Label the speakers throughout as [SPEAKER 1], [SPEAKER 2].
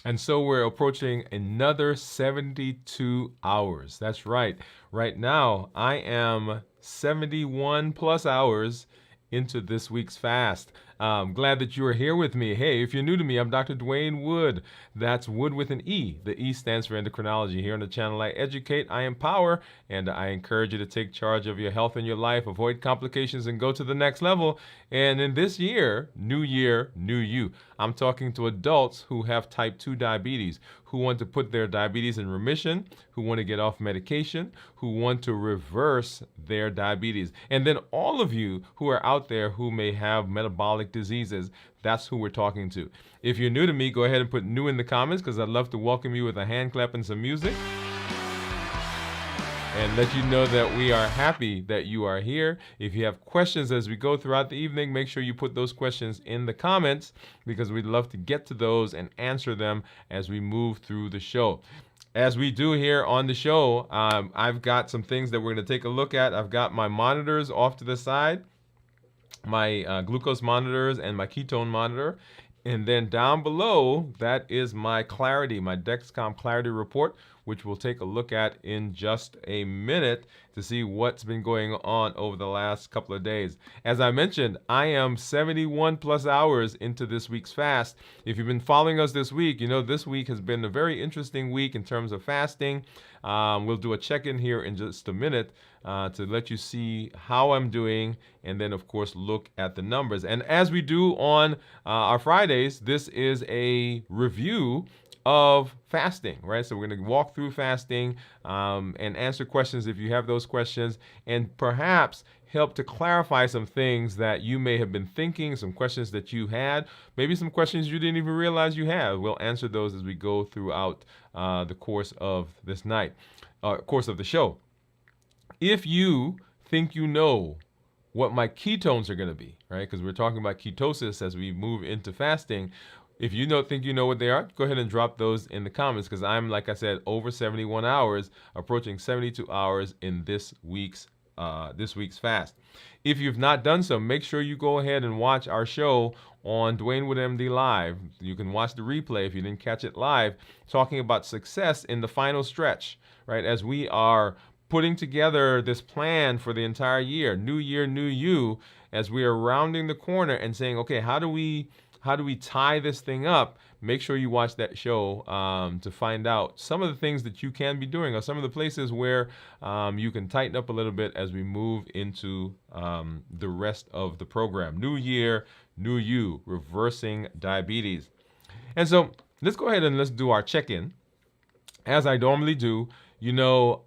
[SPEAKER 1] And so we're approaching another 72 hours. That's right. Right now, I am 71 plus hours into this week's fast. I'm glad that you are here with me. Hey, if you're new to me, I'm Dr. Dwain Woode. That's Wood with an E. The E stands for endocrinology. Here on the channel, I educate, I empower, and I encourage you to take charge of your health and your life, avoid complications, and go to the next level. And in this year, new you. I'm talking to adults who have type 2 diabetes, who want to put their diabetes in remission, who want to get off medication, who want to reverse their diabetes. And then all of you who are out there who may have metabolic diseases, that's who we're talking to. If you're new to me, go ahead and put new in the comments because I'd love to welcome you with a hand clap and some music and let you know that we are happy that you are here. If you have questions as we go throughout the evening, make sure you put those questions in the comments because we'd love to get to those and answer them as we move through the show. As we do here on the show, I've got some things that we're going to take a look at. I've got my monitors off to the side, my glucose monitors and my ketone monitor. And then down below, that is my Clarity, my Dexcom Clarity report, which we'll take a look at in just a minute to see what's been going on over the last couple of days. As I mentioned, I am 71 plus hours into this week's fast. If you've been following us this week, you know this week has been a very interesting week in terms of fasting. We'll do a check-in here in just a minute to let you see how I'm doing and then, of course, look at the numbers. And as we do on our Fridays, this is a review of fasting, right? So we're going to walk through fasting and answer questions if you have those questions, and perhaps help to clarify some things that you may have been thinking, some questions that you had, maybe some questions you didn't even realize you have. We'll answer those as we go throughout the course of this night, course of the show. If you think you know what my ketones are going to be, right? Because we're talking about ketosis as we move into fasting. If you think you know what they are, go ahead and drop those in the comments because I'm, like I said, over 71 hours, approaching 72 hours in this week's fast. If you've not done so, make sure you go ahead and watch our show on Dwain Woode MD Live. You can watch the replay if you didn't catch it live, talking about success in the final stretch, right? As we are putting together this plan for the entire year, new you, as we are rounding the corner and saying, okay, how do we tie this thing up? Make sure you watch that show to find out some of the things that you can be doing or some of the places where you can tighten up a little bit as we move into the rest of the program. New year, new you, reversing diabetes. And so let's go ahead and let's do our check-in. As I normally do,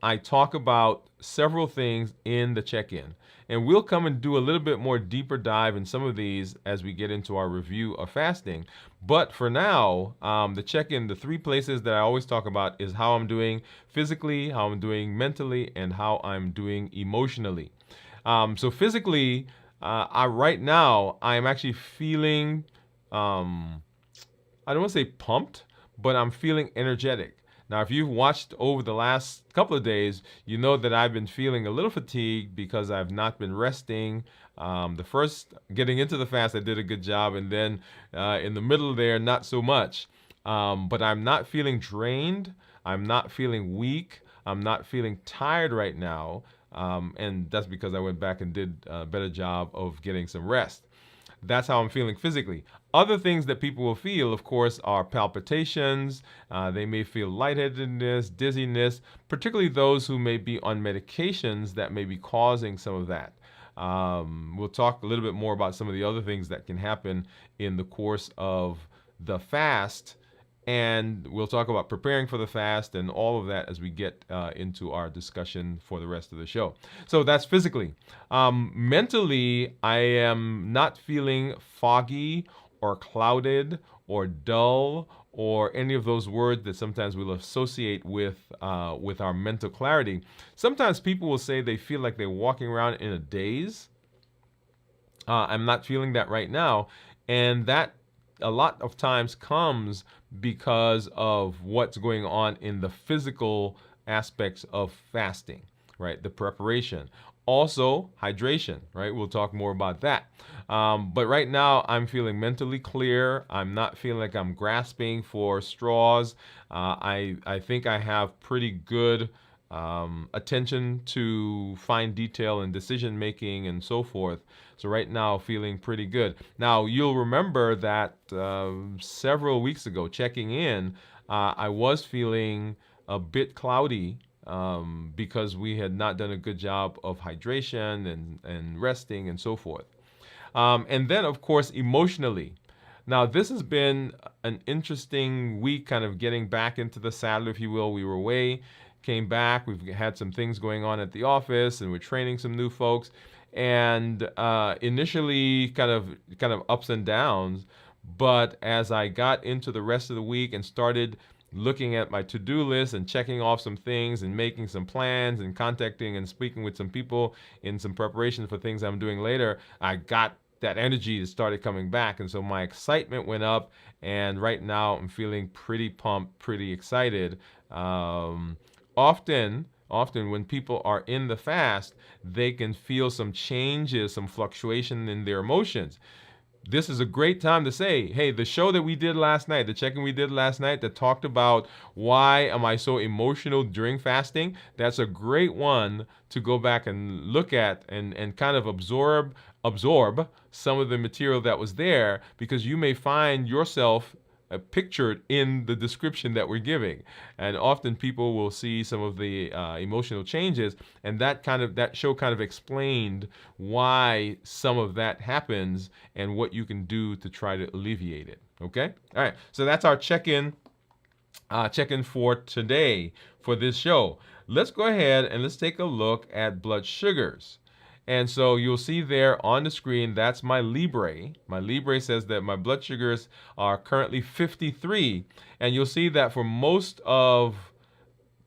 [SPEAKER 1] I talk about several things in the check-in. And we'll come and do a little bit more deeper dive in some of these as we get into our review of fasting. But for now, the check-in, the three places that I always talk about is how I'm doing physically, how I'm doing mentally, and how I'm doing emotionally. So physically, right now, I am actually feeling, I don't want to say pumped, but I'm feeling energetic. Now, if you've watched over the last couple of days, you know that I've been feeling a little fatigued because I've not been resting. The first, getting into the fast, I did a good job, and then in the middle there, not so much. But I'm not feeling drained. I'm not feeling weak. I'm not feeling tired right now. And that's because I went back and did a better job of getting some rest. That's how I'm feeling physically. Other things that people will feel, of course, are palpitations. They may feel lightheadedness, dizziness, particularly those who may be on medications that may be causing some of that. We'll talk a little bit more about some of the other things that can happen in the course of the fast. And we'll talk about preparing for the fast and all of that as we get into our discussion for the rest of the show. So that's physically. Mentally, I am not feeling foggy or clouded or dull or any of those words that sometimes we'll associate with our mental clarity. Sometimes people will say they feel like they're walking around in a daze. I'm not feeling that right now. And that a lot of times comes because of what's going on in the physical aspects of fasting, right? The preparation. Also, hydration, right? We'll talk more about that. But right now, I'm feeling mentally clear. I'm not feeling like I'm grasping for straws. I think I have pretty good attention to fine detail and decision making and so forth. So right now, feeling pretty good. Now you'll remember that several weeks ago, checking in, I was feeling a bit cloudy because we had not done a good job of hydration and resting and so forth. And then, of course, emotionally. Now, this has been an interesting week, kind of getting back into the saddle, if you will. We were away, came back. We've had some things going on at the office, and we're training some new folks. And initially, kind of ups and downs. But as I got into the rest of the week and started looking at my to-do list and checking off some things and making some plans and contacting and speaking with some people in some preparation for things I'm doing later, I got that energy that started coming back. And so my excitement went up. And right now I'm feeling pretty pumped, pretty excited. Often when people are in the fast, they can feel some changes, some fluctuation in their emotions. This is a great time to say, hey, the show that we did last night, the check-in we did last night that talked about why am I so emotional during fasting, that's a great one to go back and look at and kind of absorb some of the material that was there, because you may find yourself pictured in the description that we're giving. And often people will see some of the emotional changes, and that show kind of explained why some of that happens and what you can do to try to alleviate it. Okay? All right. So that's our check-in for today for this show. Let's go ahead and let's take a look at blood sugars. And so you'll see there on the screen, that's my Libre. My Libre says that my blood sugars are currently 53. And you'll see that for most of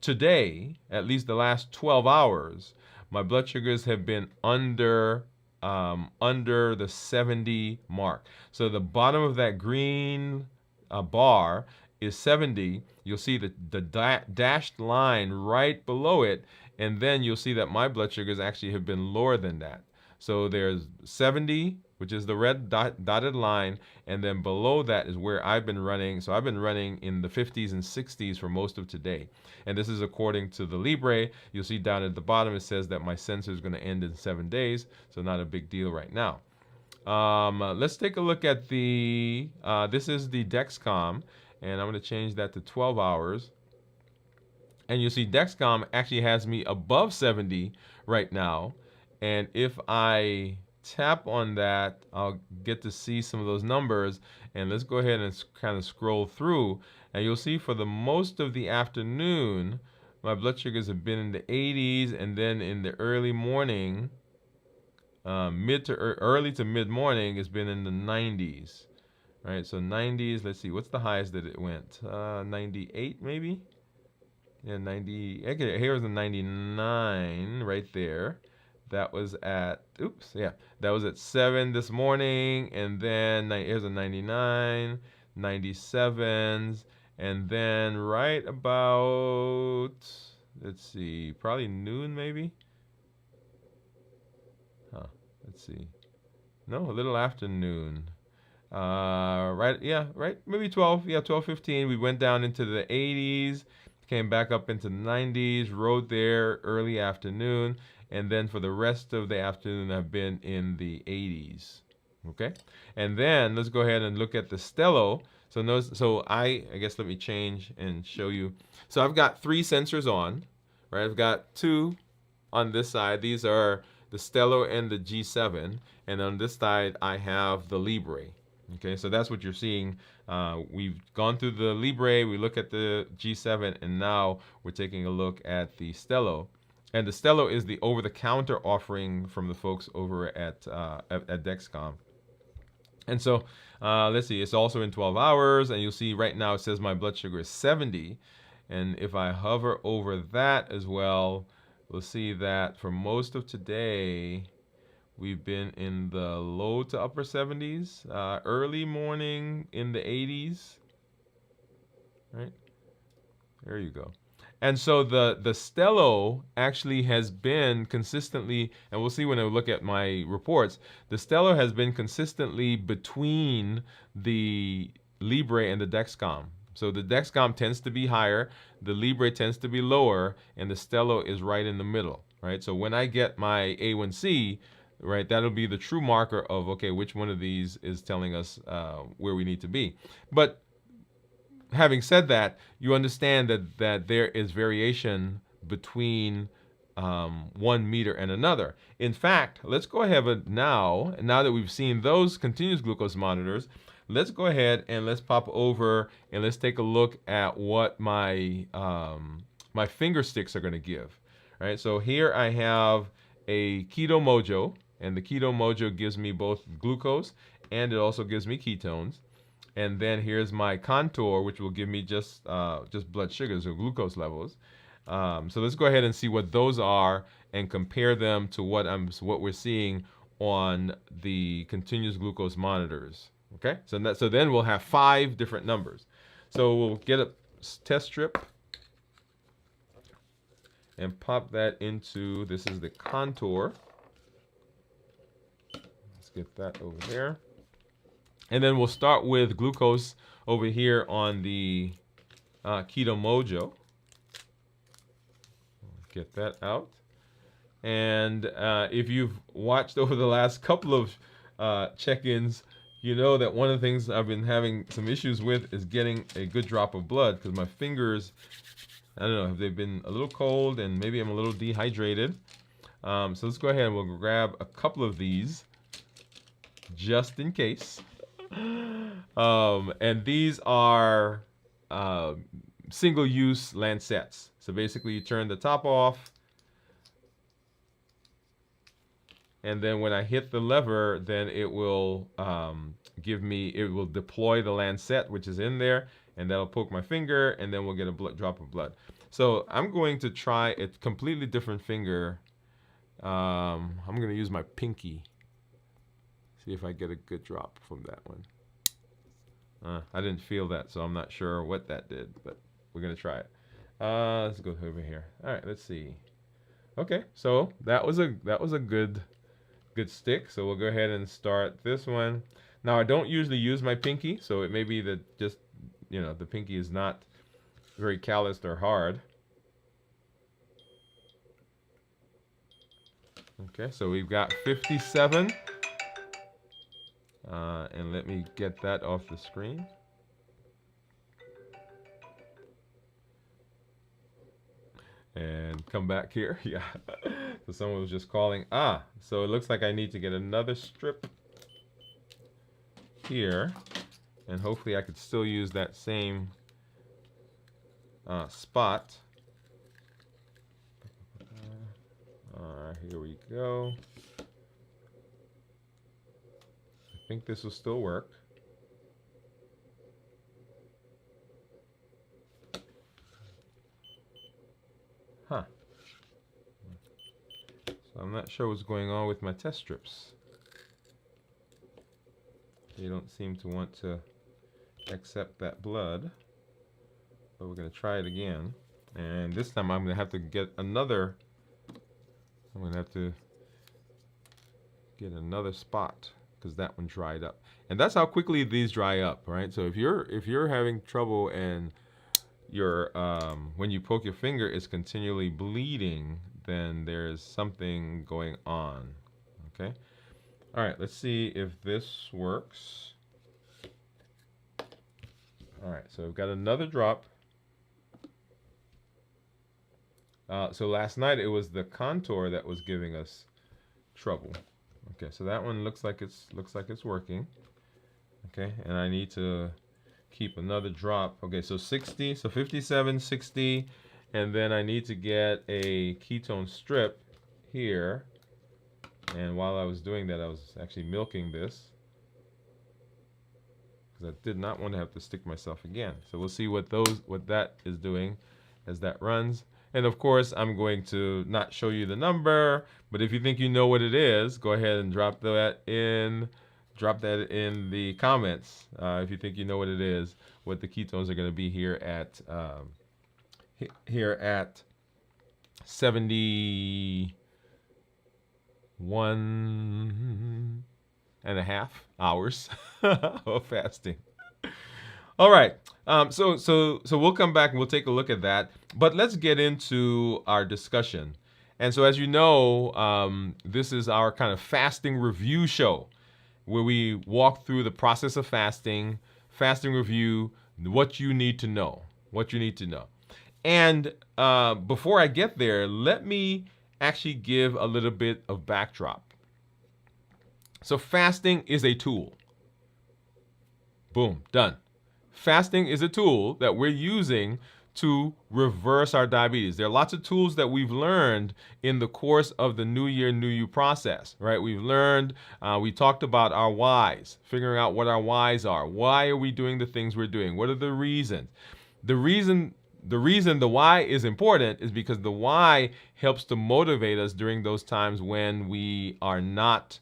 [SPEAKER 1] today, at least the last 12 hours, my blood sugars have been under the 70 mark. So the bottom of that green bar is 70. You'll see the dashed line right below it, and then you'll see that my blood sugars actually have been lower than that. So there's 70, which is the red dotted line, and then below that is where I've been running. So I've been running in the 50s and 60s for most of today. And this is according to the Libre. You'll see down at the bottom it says that my sensor is going to end in 7 days, so not a big deal right now. Let's take a look at this is the Dexcom, and I'm going to change that to 12 hours. And you'll see Dexcom actually has me above 70 right now. And if I tap on that, I'll get to see some of those numbers. And let's go ahead and kind of scroll through. And you'll see for the most of the afternoon, my blood sugars have been in the 80s. And then in the early morning, early to mid morning, it's been in the 90s. All right, so 90s, let's see, what's the highest that it went? 98 maybe? Yeah, 90. Okay, here's a 99 right there. That was at, that was at 7 this morning. And then here's a 99, 97s. And then right about, let's see, probably noon maybe? Let's see. No, a little after noon. Right, maybe 12, 12:15. We went down into the 80s. Came back up into the 90s, rode there early afternoon, and then for the rest of the afternoon, I've been in the 80s. Okay, and then let's go ahead and look at the Stello. So I guess let me change and show you. So I've got 3 sensors on, right? I've got 2 on this side. These are the Stello and the G7, and on this side I have the Libre. Okay, so that's what you're seeing. We've gone through the Libre, we look at the G7, and now we're taking a look at the Stello. And the Stello is the over-the-counter offering from the folks over at Dexcom. And so, let's see, it's also in 12 hours, and you'll see right now it says my blood sugar is 70. And if I hover over that as well, we'll see that for most of today, we've been in the low to upper 70s, early morning in the 80s, right? There you go. And so the Stello actually has been consistently, and we'll see when I look at my reports, the Stello has been consistently between the Libre and the Dexcom. So the Dexcom tends to be higher, the Libre tends to be lower, and the Stello is right in the middle, right? So when I get my A1C, right, that'll be the true marker of, okay, which one of these is telling us where we need to be. But having said that, you understand that there is variation between 1 meter and another. In fact, let's go ahead and now that we've seen those continuous glucose monitors, let's go ahead and let's pop over and let's take a look at what my my finger sticks are going to give. All right, so here I have a Keto Mojo, and the Keto Mojo gives me both glucose and it also gives me ketones. And then here's my Contour, which will give me just blood sugars or glucose levels. So let's go ahead and see what those are and compare them to what we're seeing on the continuous glucose monitors. Okay, so then we'll have 5 different numbers. So we'll get a test strip and pop that into, this is the Contour. Let's get that over there. And then we'll start with glucose over here on the Keto Mojo. Get that out. And if you've watched over the last couple of check-ins, you know that one of the things I've been having some issues with is getting a good drop of blood, because my fingers, I don't know, have they been a little cold and maybe I'm a little dehydrated. So let's go ahead and we'll grab a couple of these just in case. And these are single-use lancets. So basically you turn the top off, and then when I hit the lever, then it will it will deploy the lancet, which is in there, and that'll poke my finger, and then we'll get a drop of blood. So I'm going to try a completely different finger. I'm going to use my pinky. See if I get a good drop from that one. I didn't feel that, so I'm not sure what that did, but we're going to try it. Let's go over here. All right, let's see. Okay, so that was a good stick. So we'll go ahead and start this one. Now I don't usually use my pinky, so it may be that just, you know, the pinky is not very calloused or hard. Okay, so we've got 57. And let me get that off the screen. And come back here. Yeah. So someone was just calling. So it looks like I need to get another strip here. And hopefully I could still use that same spot. Here we go. I think this will still work. Huh. So I'm not sure what's going on with my test strips. They don't seem to want to accept that blood. But we're going to try it again. And this time I'm going to have to get another. I'm going to have to get another spot, because that one dried up. And that's how quickly these dry up, right? So if you're having trouble and your when you poke your finger is continually bleeding, then there's something going on. Okay. All right, let's see if this works. All right, so we've got another drop. So last night it was the Contour that was giving us trouble. Okay, so that one looks like it's working. Okay, and I need to keep another drop. Okay, so 60, so 57, 60, and then I need to get a ketone strip here. And while I was doing that, I was actually milking this, because I did not want to have to stick myself again. So we'll see what that is doing as that runs. And of course, I'm going to not show you the number, but if you think you know what it is, go ahead and drop that in the comments. If you think you know what it is, what the ketones are going to be here at here at 71.5 hours of fasting. All right. So we'll come back and we'll take a look at that. But let's get into our discussion. And so, as you know, this is our kind of fasting review show where we walk through the process of fasting, fasting review, what you need to know, what you need to know. And before I get there, let me actually give a little bit of backdrop. So fasting is a tool. Boom, done. Fasting is a tool that we're using to reverse our diabetes. There are lots of tools that we've learned in the course of the New Year, New You process, right? We've learned, we talked about our whys, figuring out what our whys are. Why are we doing the things we're doing? What are the reasons? The reason the why is important is because the why helps to motivate us during those times when we are not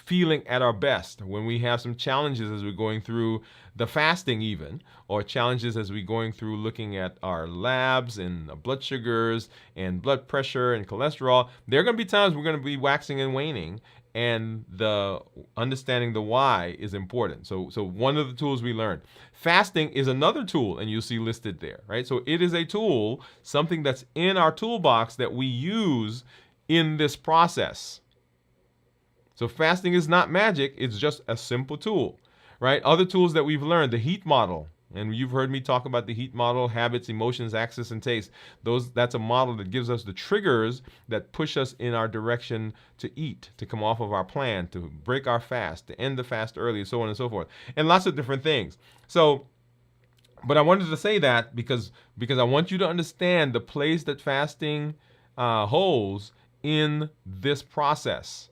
[SPEAKER 1] feeling at our best, when we have some challenges as we're going through the fasting even, or challenges as we're going through looking at our labs and blood sugars and blood pressure and cholesterol. There are going to be times we're going to be waxing and waning, and the understanding the why is important. So one of the tools we learned. Fasting is another tool, and you'll see listed there, right? So it is a tool, something that's in our toolbox that we use in this process. So fasting is not magic, it's just a simple tool, right? Other tools that we've learned, the heat model, and you've heard me talk about the heat model, habits, emotions, access, and taste. That's a model that gives us the triggers that push us in our direction to eat, to come off of our plan, to break our fast, to end the fast early, so on and so forth, and lots of different things. So, but I wanted to say that because I want you to understand the place that fasting holds in this process.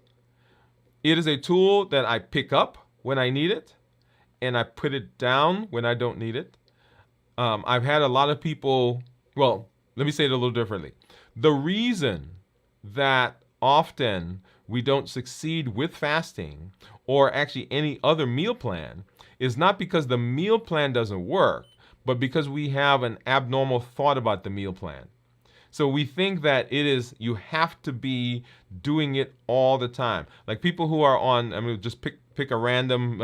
[SPEAKER 1] It is a tool that I pick up when I need it, and I put it down when I don't need it. I've had a lot of people, well, let me say it a little differently. The reason that often we don't succeed with fasting or actually any other meal plan is not because the meal plan doesn't work, but because we have an abnormal thought about the meal plan. So we think that it is, you have to be doing it all the time. Like people who are on, I'm going to just pick a random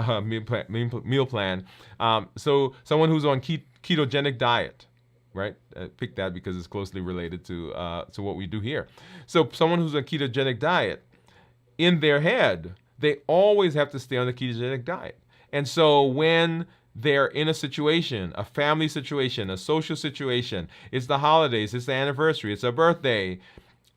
[SPEAKER 1] meal plan. So someone who's on ketogenic diet, right? Pick that because it's closely related to what we do here. So someone who's on ketogenic diet, in their head, they always have to stay on the ketogenic diet. And so when they're in a situation, a family situation, a social situation, it's the holidays, it's the anniversary, it's a birthday,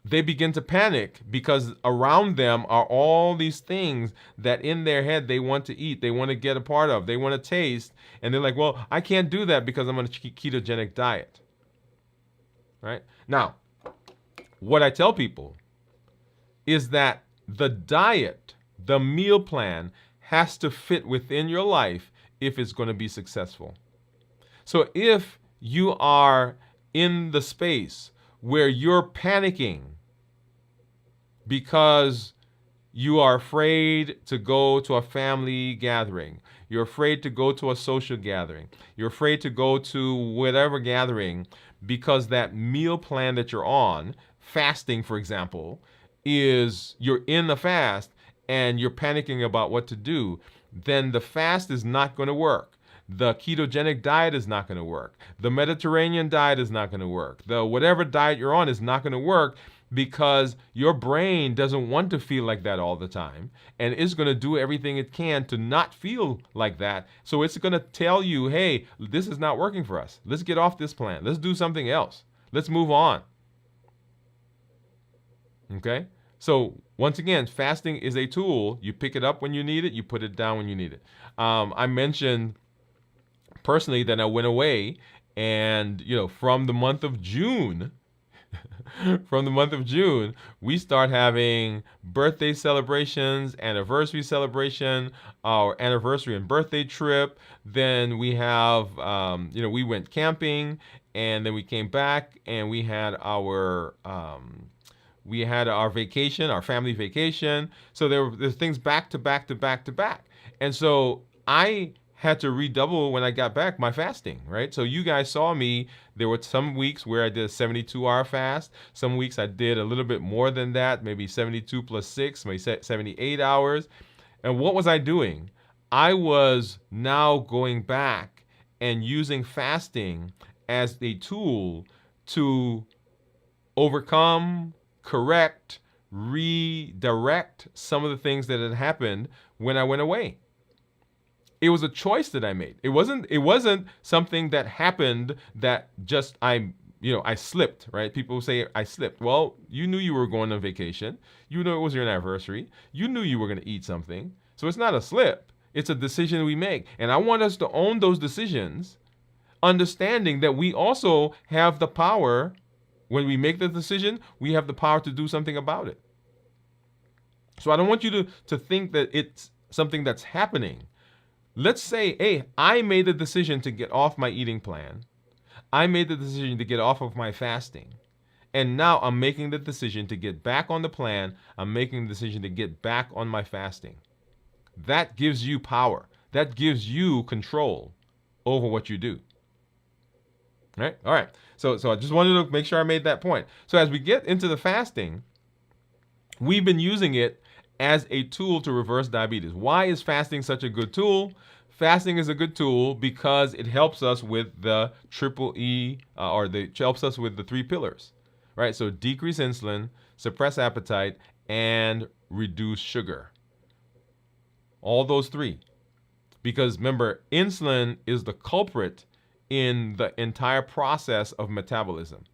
[SPEAKER 1] they begin to panic because around them are all these things that in their head they want to eat, they want to get a part of, they want to taste, and they're like, well, I can't do that because I'm on a ketogenic diet, right? Now, what I tell people is that the diet, the meal plan, has to fit within your life if it's going to be successful. So if you are in the space where you're panicking because you are afraid to go to a family gathering, you're afraid to go to a social gathering, you're afraid to go to whatever gathering because that meal plan that you're on, fasting for example, is you're in the fast and you're panicking about what to do, then the fast is not going to work. The ketogenic diet is not going to work. The Mediterranean diet is not going to work. The whatever diet you're on is not going to work because your brain doesn't want to feel like that all the time and is going to do everything it can to not feel like that. So it's going to tell you, hey, this is not working for us. Let's get off this plan. Let's do something else. Let's move on. Okay? So once again, fasting is a tool. You pick it up when you need it. You put it down when you need it. I mentioned personally that I went away and, from the month of June, we start having birthday celebrations, anniversary celebration, our anniversary and birthday trip. Then we have, we went camping and then we came back and we had our vacation, our family vacation. So there's things back to back to back to back. And so I had to redouble when I got back my fasting, right? So you guys saw me. There were some weeks where I did a 72-hour fast. Some weeks I did a little bit more than that, maybe 72 plus 6, maybe 78 hours. And what was I doing? I was now going back and using fasting as a tool to overcome, correct, redirect some of the things that had happened when I went away. It was a choice that I made. It wasn't something that happened that just I slipped, right? People say I slipped. Well, you knew you were going on vacation. You knew it was your anniversary. You knew you were going to eat something. So it's not a slip. It's a decision we make. And I want us to own those decisions, understanding that we also have the power. When we make the decision, we have the power to do something about it. So I don't want you to think that it's something that's happening. Let's say, hey, I made the decision to get off my eating plan. I made the decision to get off of my fasting. And now I'm making the decision to get back on the plan. I'm making the decision to get back on my fasting. That gives you power. That gives you control over what you do. Right? All right. So I just wanted to make sure I made that point. So as we get into the fasting, we've been using it as a tool to reverse diabetes. Why is fasting such a good tool? Fasting is a good tool because it helps us with the triple E, helps us with the 3 pillars, right? So decrease insulin, suppress appetite, and reduce sugar. All those 3. Because remember, insulin is the culprit in the entire process of metabolism.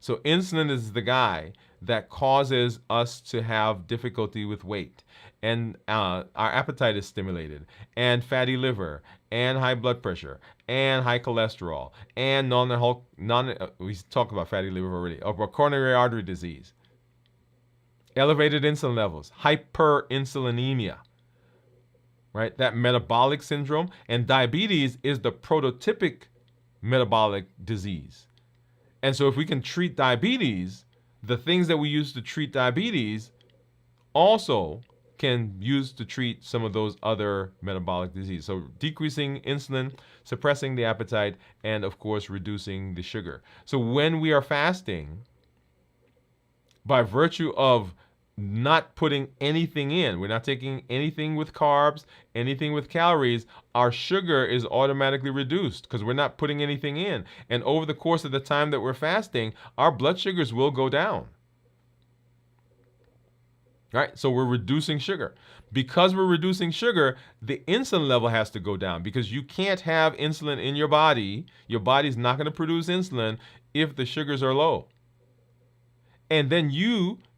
[SPEAKER 1] So insulin is the guy that causes us to have difficulty with weight, and our appetite is stimulated, and fatty liver, and high blood pressure, and high cholesterol, and we talked about fatty liver already, or coronary artery disease, elevated insulin levels, hyperinsulinemia, right? That metabolic syndrome, and diabetes is the prototypic metabolic disease. And so if we can treat diabetes, the things that we use to treat diabetes also can use to treat some of those other metabolic diseases. So decreasing insulin, suppressing the appetite, and of course reducing the sugar. So when we are fasting, by virtue of not putting anything in, we're not taking anything with carbs, anything with calories, our sugar is automatically reduced because we're not putting anything in. And over the course of the time that we're fasting, our blood sugars will go down. Right? So we're reducing sugar. Because we're reducing sugar, the insulin level has to go down because you can't have insulin in your body. Your body's not going to produce insulin if the sugars are low. And then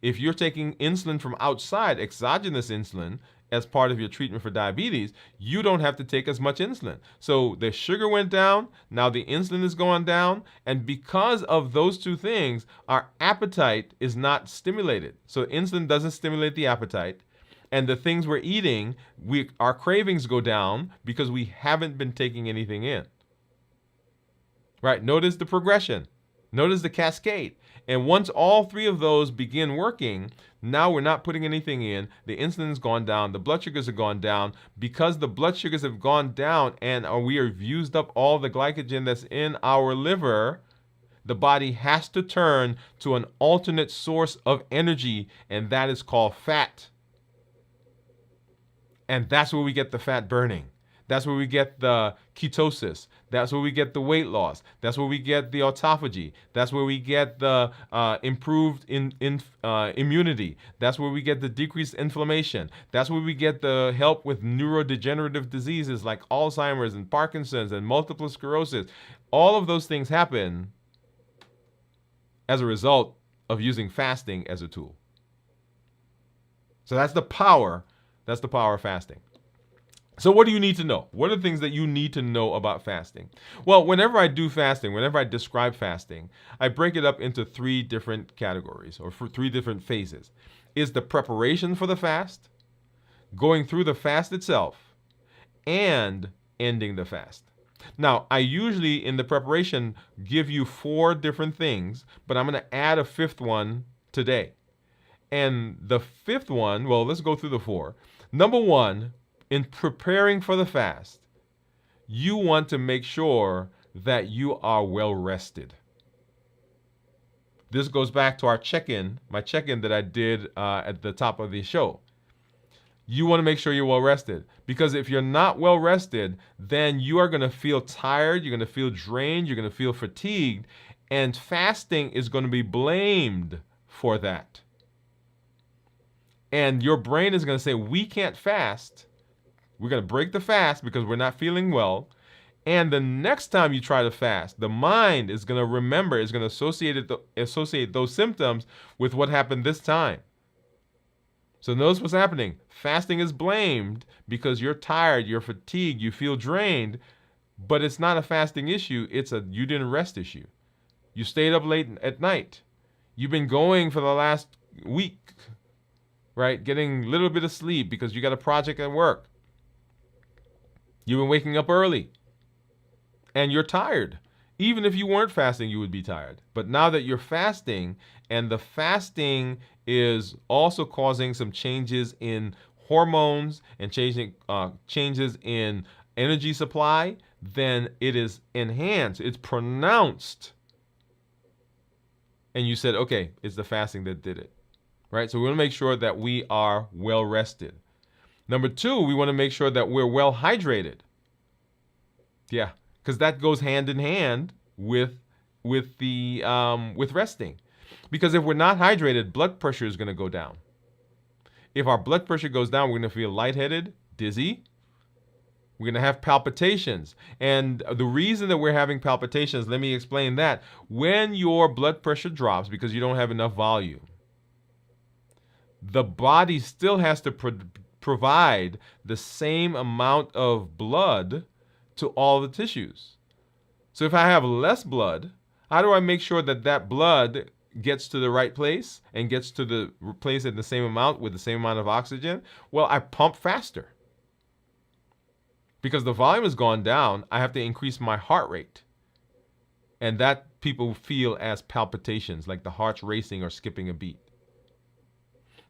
[SPEAKER 1] if you're taking insulin from outside, exogenous insulin, as part of your treatment for diabetes, you don't have to take as much insulin. So the sugar went down, now the insulin is going down, and because of those 2 things, our appetite is not stimulated. So insulin doesn't stimulate the appetite, and the things we're eating, our cravings go down because we haven't been taking anything in. Right? Notice the progression. Notice the cascade. And once all 3 of those begin working, now we're not putting anything in. The insulin's gone down. The blood sugars have gone down. Because the blood sugars have gone down and we have used up all the glycogen that's in our liver, the body has to turn to an alternate source of energy, and that is called fat. And that's where we get the fat burning. That's where we get the ketosis. That's where we get the weight loss. That's where we get the autophagy. That's where we get the improved immunity. That's where we get the decreased inflammation. That's where we get the help with neurodegenerative diseases like Alzheimer's and Parkinson's and multiple sclerosis. All of those things happen as a result of using fasting as a tool. So that's the power. That's the power of fasting. So what do you need to know? What are the things that you need to know about fasting? Well, whenever I do fasting, whenever I describe fasting, I break it up into 3 different categories or 3 different phases. Is the preparation for the fast, going through the fast itself, and ending the fast. Now, I usually in the preparation give you 4 different things, but I'm going to add a 5th one today. And the 5th one, well, let's go through the 4. Number 1, in preparing for the fast, you want to make sure that you are well rested. This goes back to our check-in, my check-in that I did at the top of the show. You want to make sure you're well rested, because if you're not well rested, then you are going to feel tired, you're going to feel drained, you're going to feel fatigued, and fasting is going to be blamed for that. And your brain is going to say, we can't fast. We're going to break the fast because we're not feeling well. And the next time you try to fast, the mind is going to remember, is going to associate those symptoms with what happened this time. So notice what's happening. Fasting is blamed because you're tired, you're fatigued, you feel drained, but it's not a fasting issue. It's a you didn't rest issue. You stayed up late at night. You've been going for the last week, right? Getting a little bit of sleep because you got a project at work. You've been waking up early and you're tired. Even if you weren't fasting, you would be tired. But now that you're fasting, and the fasting is also causing some changes in hormones and changes in energy supply, then it is enhanced. It's pronounced. And you said, okay, it's the fasting that did it, right? So we want to make sure that we are well rested. Number two, we want to make sure that we're well hydrated. Yeah, because that goes hand in hand with resting. Because if we're not hydrated, blood pressure is going to go down. If our blood pressure goes down, we're going to feel lightheaded, dizzy. We're going to have palpitations. And the reason that we're having palpitations, let me explain that. When your blood pressure drops because you don't have enough volume, the body still has to provide the same amount of blood to all the tissues. So if I have less blood, how do I make sure that that blood gets to the right place and gets to the place in the same amount with the same amount of oxygen? Well, I pump faster. Because the volume has gone down, I have to increase my heart rate. And that people feel as palpitations, like the heart's racing or skipping a beat.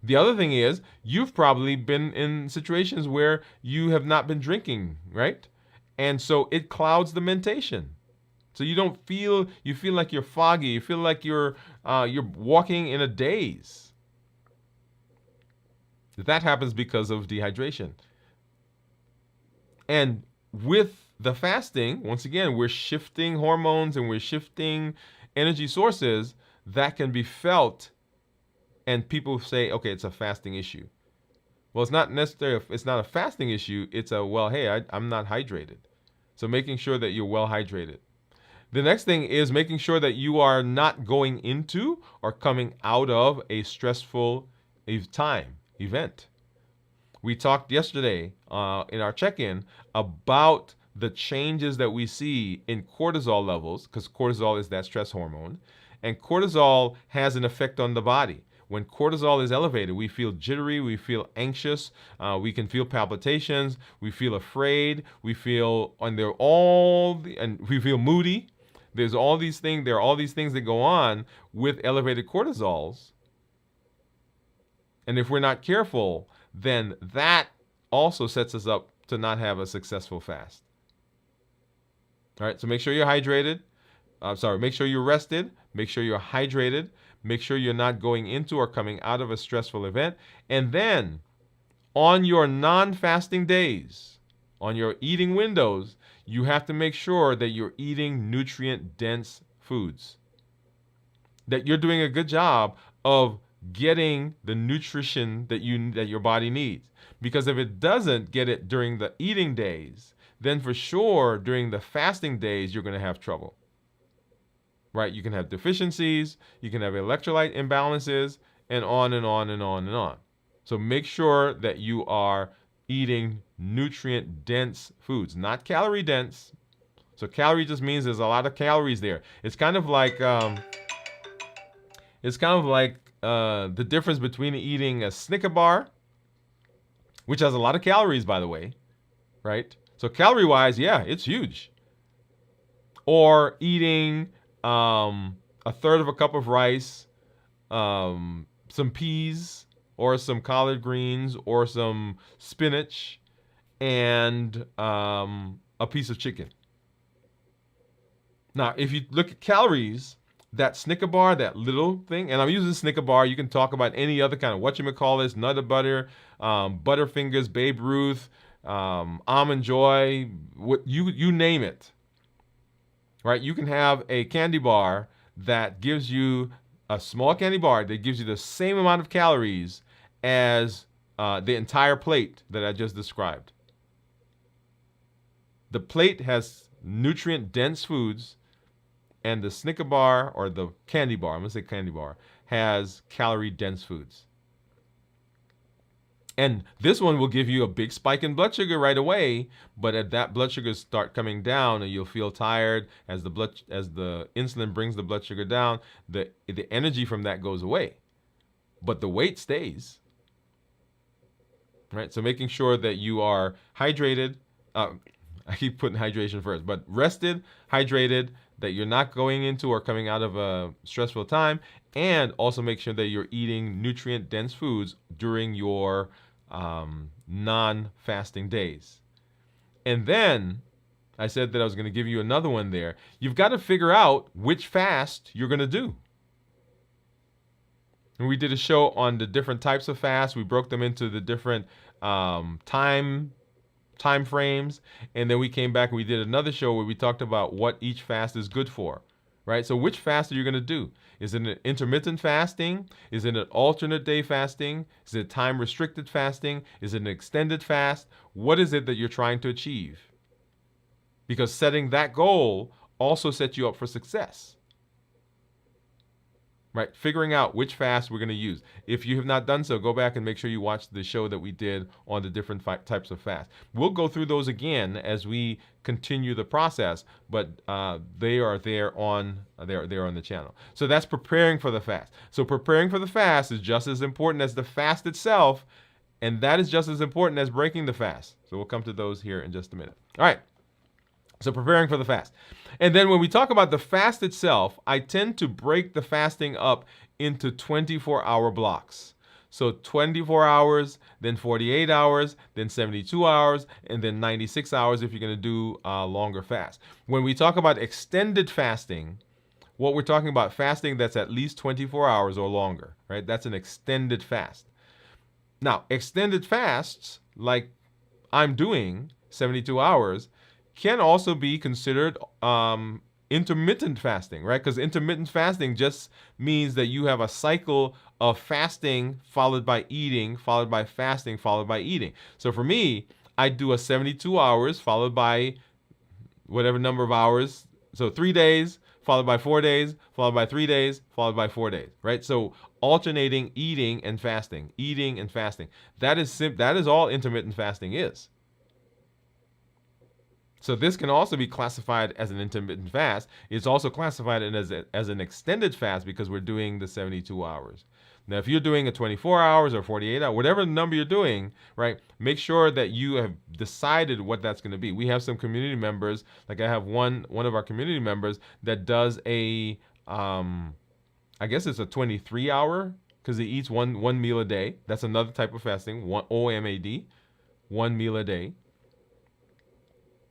[SPEAKER 1] The other thing is, you've probably been in situations where you have not been drinking, right? And so it clouds the mentation. So you feel like you're foggy, you feel like you're walking in a daze. That happens because of dehydration. And with the fasting, once again, we're shifting hormones and we're shifting energy sources that can be felt, and people say, okay, it's a fasting issue. Well, it's not necessarily, it's not a fasting issue. It's I'm not hydrated. So making sure that you're well hydrated. The next thing is making sure that you are not going into or coming out of a stressful event. We talked yesterday in our check-in about the changes that we see in cortisol levels, because cortisol is that stress hormone, and cortisol has an effect on the body. When cortisol is elevated, we feel jittery, we feel anxious, we can feel palpitations, we feel afraid, we feel, and we feel moody. There are all these things that go on with elevated cortisols. And if we're not careful, then that also sets us up to not have a successful fast. All right, so make sure you're hydrated. Make sure you're rested. Make sure you're hydrated. Make sure you're not going into or coming out of a stressful event. And then on your non-fasting days, on your eating windows, you have to make sure that you're eating nutrient-dense foods, that you're doing a good job of getting the nutrition that your body needs. Because if it doesn't get it during the eating days, then for sure during the fasting days you're going to have trouble. Right? You can have deficiencies, you can have electrolyte imbalances, and on and on and on and on. So make sure that you are eating nutrient-dense foods, not calorie-dense. So calorie just means there's a lot of calories there. It's kind of like the difference between eating a Snicker bar, which has a lot of calories, by the way, right? So calorie-wise, yeah, it's huge. Or eating a third of a cup of rice, some peas, or some collard greens, or some spinach, and a a piece of chicken. Now, if you look at calories, that Snicker bar, that little thing, and I'm using Snicker bar. You can talk about any other kind of whatchamacallit, Nutter Butter, Butterfingers, Babe Ruth, Almond Joy, what you name it. Right? You can have a candy bar that gives you a small candy bar that gives you the same amount of calories as the entire plate that I just described. The plate has nutrient-dense foods, and the Snicker bar, or the candy bar, I'm going to say candy bar, has calorie-dense foods. And this one will give you a big spike in blood sugar right away, but as that blood sugar start coming down and you'll feel tired as the insulin brings the blood sugar down, the energy from that goes away, but the weight stays. Right? So making sure that you are hydrated, I keep putting hydration first, but rested, hydrated, that you're not going into or coming out of a stressful time, and also make sure that you're eating nutrient-dense foods during your non-fasting days. And then I said that I was going to give you another one there. You've got to figure out which fast you're going to do. And we did a show on the different types of fasts. We broke them into the different time frames, and then we came back and we did another show where we talked about what each fast is good for, right? So which fast are you going to do? Is it an intermittent fasting? Is it an alternate day fasting? Is it time restricted fasting? Is it an extended fast? What is it that you're trying to achieve? Because setting that goal also sets you up for success. Right, figuring out which fast we're going to use. If you have not done so, go back and make sure you watch the show that we did on the different types of fast. We'll go through those again as we continue the process, but they are there on the channel. So that's preparing for the fast. So preparing for the fast is just as important as the fast itself, and that is just as important as breaking the fast. So we'll come to those here in just a minute. All right. So preparing for the fast. And then when we talk about the fast itself, I tend to break the fasting up into 24-hour blocks. So 24 hours, then 48 hours, then 72 hours, and then 96 hours if you're going to do a longer fast. When we talk about extended fasting, what we're talking about fasting that's at least 24 hours or longer, right? That's an extended fast. Now, extended fasts, like I'm doing, 72 hours, can also be considered intermittent fasting, right? Because intermittent fasting just means that you have a cycle of fasting followed by eating, followed by fasting, followed by eating. So for me, I do a 72 hours followed by whatever number of hours. So 3 days, followed by 4 days, followed by 3 days, followed by 4 days, right? So alternating eating and fasting, eating and fasting. That is all intermittent fasting is. So this can also be classified as an intermittent fast. It's also classified as an extended fast because we're doing the 72 hours. Now, if you're doing a 24 hours or 48 hours, whatever number you're doing, right, make sure that you have decided what that's going to be. We have some community members, like I have one of our community members that does I guess it's a 23-hour because he eats one meal a day. That's another type of fasting, OMAD, 1 meal a day.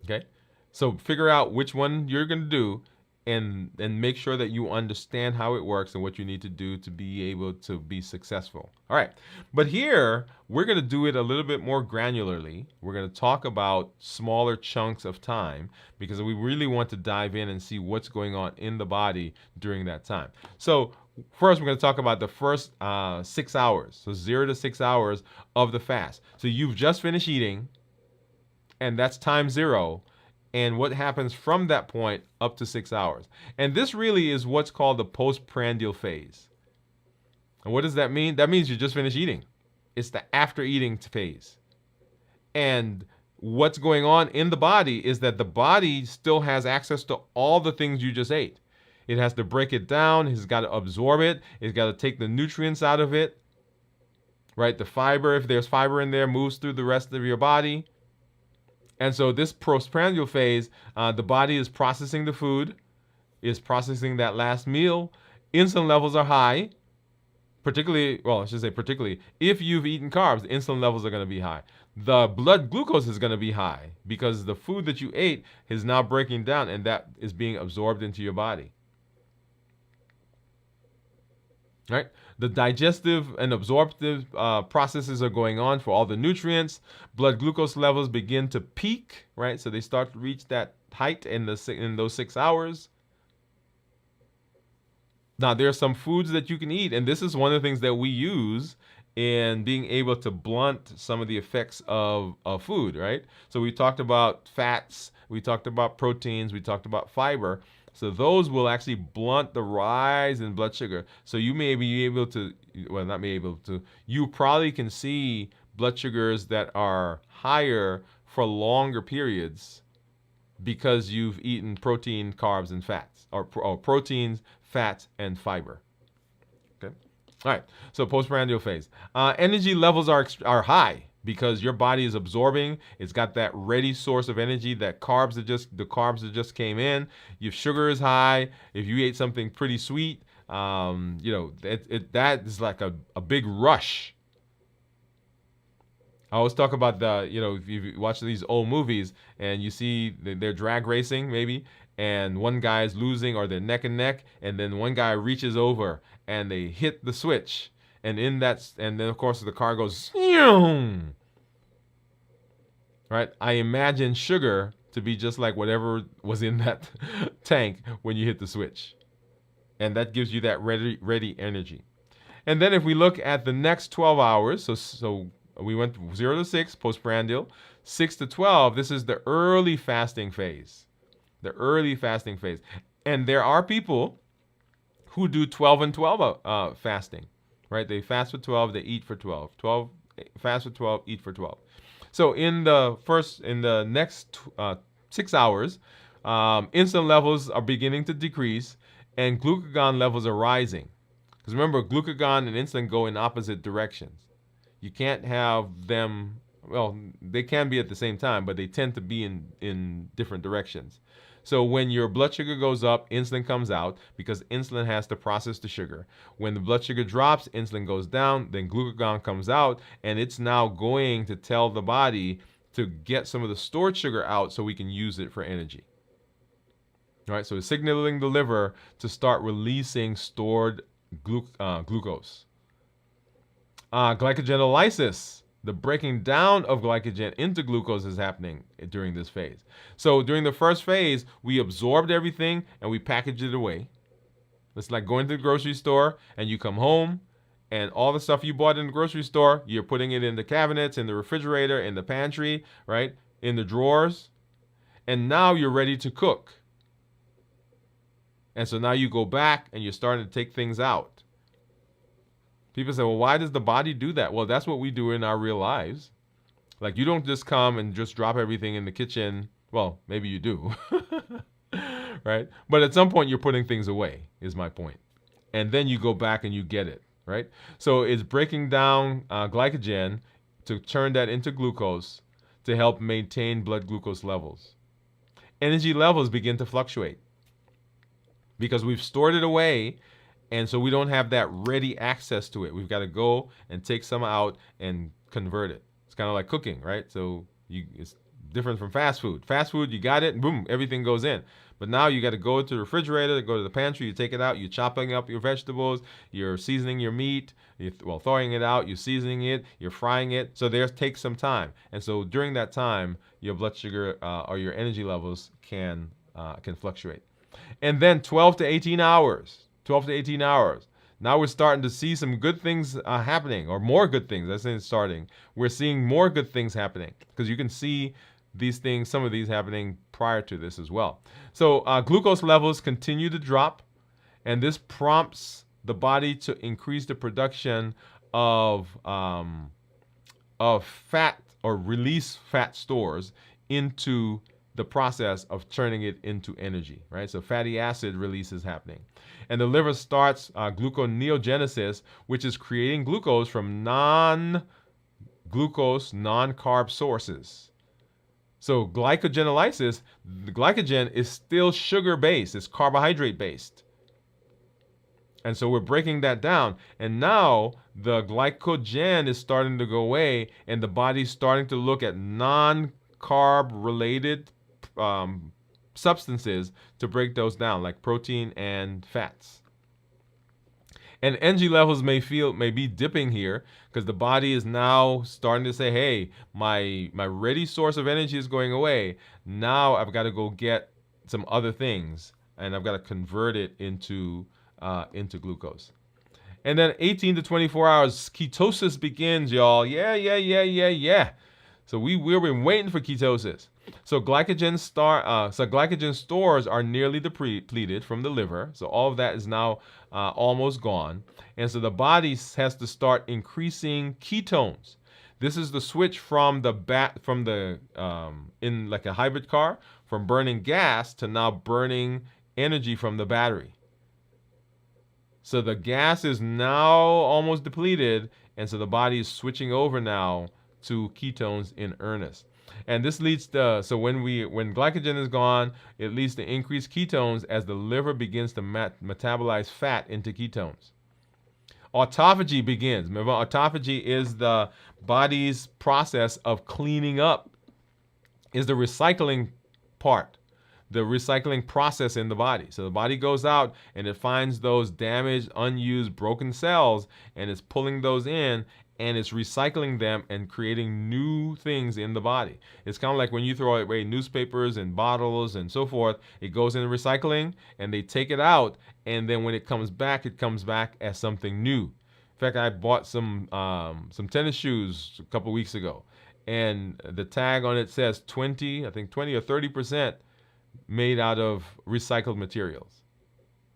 [SPEAKER 1] Okay, so figure out which one you're going to do and make sure that you understand how it works and what you need to do to be able to be successful. All right, but here we're going to do it a little bit more granularly. We're going to talk about smaller chunks of time because we really want to dive in and see what's going on in the body during that time. So first, we're going to talk about the first 6 hours, so 0 to 6 hours of the fast. So you've just finished eating, and that's time 0, and what happens from that point up to 6 hours. And this really is what's called the postprandial phase. And what does that mean? That means you just finished eating. It's the after eating phase. And what's going on in the body is that the body still has access to all the things you just ate. It has to break it down. It's got to absorb it. It's got to take the nutrients out of it. Right? The fiber, if there's fiber in there, moves through the rest of your body. And so this postprandial phase, the body is processing the food, is processing that last meal. Insulin levels are high. Particularly, well, I should say particularly, if you've eaten carbs, the insulin levels are going to be high. The blood glucose is going to be high because the food that you ate is now breaking down and that is being absorbed into your body. Right? The digestive and absorptive processes are going on for all the nutrients. Blood glucose levels begin to peak, right? So they start to reach that height in those 6 hours. Now, there are some foods that you can eat, and this is one of the things that we use in being able to blunt some of the effects of food, right? So we talked about fats, we talked about proteins, we talked about fiber. So those will actually blunt the rise in blood sugar. So you may be able to, well, not be able to, you probably can see blood sugars that are higher for longer periods because you've eaten protein, carbs, and fats, or proteins, fats, and fiber. Okay. All right. So postprandial phase. Energy levels are high because your body is absorbing. It's got that ready source of energy. The carbs that just came in. Your sugar is high. If you ate something pretty sweet, that is like a big rush. I always talk about if you watch these old movies and you see they're drag racing maybe, and one guy is losing or they're neck and neck, and then one guy reaches over and they hit the switch, and then of course the car goes, right? I imagine sugar to be just like whatever was in that tank when you hit the switch, and that gives you that ready energy. And then if we look at the next 12 hours, so we went 0 to 6, postprandial. 6 to 12, this is the early fasting phase. The early fasting phase. And there are people who do 12 and 12 fasting, right? They fast for 12, they eat for 12. Fast for 12, eat for 12. So in the next 6 hours, insulin levels are beginning to decrease and glucagon levels are rising. Because remember, glucagon and insulin go in opposite directions. You can't have them, well, they can be at the same time, but they tend to be in different directions. So when your blood sugar goes up, insulin comes out because insulin has to process the sugar. When the blood sugar drops, insulin goes down, then glucagon comes out, and it's now going to tell the body to get some of the stored sugar out so we can use it for energy. All right, so it's signaling the liver to start releasing stored glucose. Glycogenolysis, the breaking down of glycogen into glucose, is happening during this phase. So during the first phase, we absorbed everything and we packaged it away. It's like going to the grocery store and you come home and all the stuff you bought in the grocery store, you're putting it in the cabinets, in the refrigerator, in the pantry, right? In the drawers. And now you're ready to cook. And so now you go back and you're starting to take things out. People say, well, why does the body do that? Well, that's what we do in our real lives. Like, you don't just come and just drop everything in the kitchen. Well, maybe you do. Right? But at some point, you're putting things away, is my point. And then you go back and you get it, right? So it's breaking down glycogen to turn that into glucose to help maintain blood glucose levels. Energy levels begin to fluctuate because we've stored it away. And so we don't have that ready access to it. We've got to go and take some out and convert it. It's kind of like cooking, right? So it's different from fast food. Fast food, you got it, and boom, everything goes in. But now you got to go to the refrigerator, go to the pantry, you take it out, you're chopping up your vegetables, you're seasoning your meat, thawing it out, you're seasoning it, you're frying it. So there takes some time. And so during that time, your blood sugar or your energy levels can fluctuate. And then 12 to 18 hours. 12 to 18 hours. Now we're starting to see some good things happening, or more good things. I say it's starting. We're seeing more good things happening because you can see these things, some of these happening prior to this as well. So glucose levels continue to drop, and this prompts the body to increase the production of fat or release fat stores into the process of turning it into energy, right? So fatty acid release is happening. And the liver starts gluconeogenesis, which is creating glucose from non-glucose, non-carb sources. So glycogenolysis, the glycogen is still sugar-based. It's carbohydrate-based. And so we're breaking that down. And now the glycogen is starting to go away, and the body's starting to look at non-carb related um, substances to break those down, like protein and fats. And energy levels may be dipping here because the body is now starting to say, hey, my ready source of energy is going away. Now I've got to go get some other things, and I've got to convert it into glucose. And then 18 to 24 hours, ketosis begins, y'all. Yeah. So we've been waiting for ketosis. So glycogen stores are nearly depleted from the liver. So all of that is now almost gone. And so the body has to start increasing ketones. This is the switch from in like a hybrid car, from burning gas to now burning energy from the battery. So the gas is now almost depleted, and so the body is switching over now to ketones in earnest. And this leads to, so when glycogen is gone, it leads to increased ketones as the liver begins to metabolize fat into ketones. Autophagy begins. Remember, autophagy is the body's process of cleaning up, is the recycling part, the recycling process in the body. So the body goes out and it finds those damaged, unused, broken cells, and it's pulling those in, and it's recycling them and creating new things in the body. It's kind of like when you throw away newspapers and bottles and so forth, it goes into recycling and they take it out, and then when it comes back as something new. In fact, I bought some tennis shoes a couple weeks ago, and the tag on it says 20 or 30% made out of recycled materials.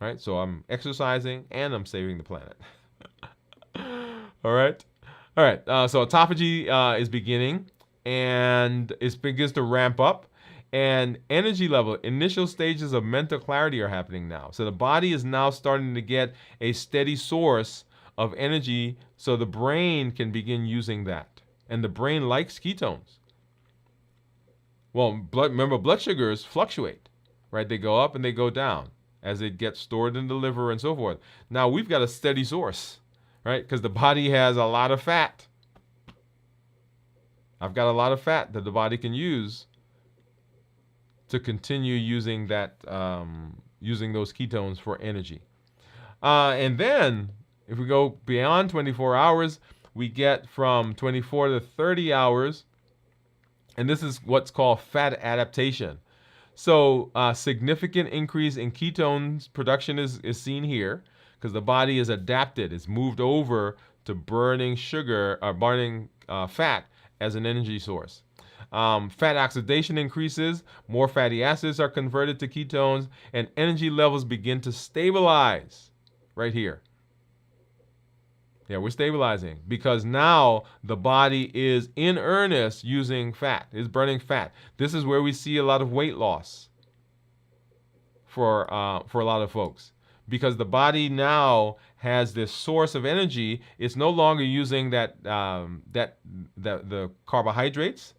[SPEAKER 1] Right? So I'm exercising and I'm saving the planet. All right. So autophagy is beginning, and it begins to ramp up. And energy level, initial stages of mental clarity are happening now. So the body is now starting to get a steady source of energy, so the brain can begin using that. And the brain likes ketones. Well, remember, blood sugars fluctuate, right? They go up and they go down as it gets stored in the liver and so forth. Now we've got a steady source, right? Because the body has a lot of fat. I've got a lot of fat that the body can use to continue using that, using those ketones for energy. And then if we go beyond 24 hours, we get from 24 to 30 hours, and this is what's called fat adaptation. So significant increase in ketones production is seen here because the body is adapted. It's moved over to burning fat as an energy source. Fat oxidation increases, more fatty acids are converted to ketones, and energy levels begin to stabilize right here. Yeah, we're stabilizing because now the body is in earnest using fat, is burning fat. This is where we see a lot of weight loss for a lot of folks, because the body now has this source of energy. It's no longer using the carbohydrates,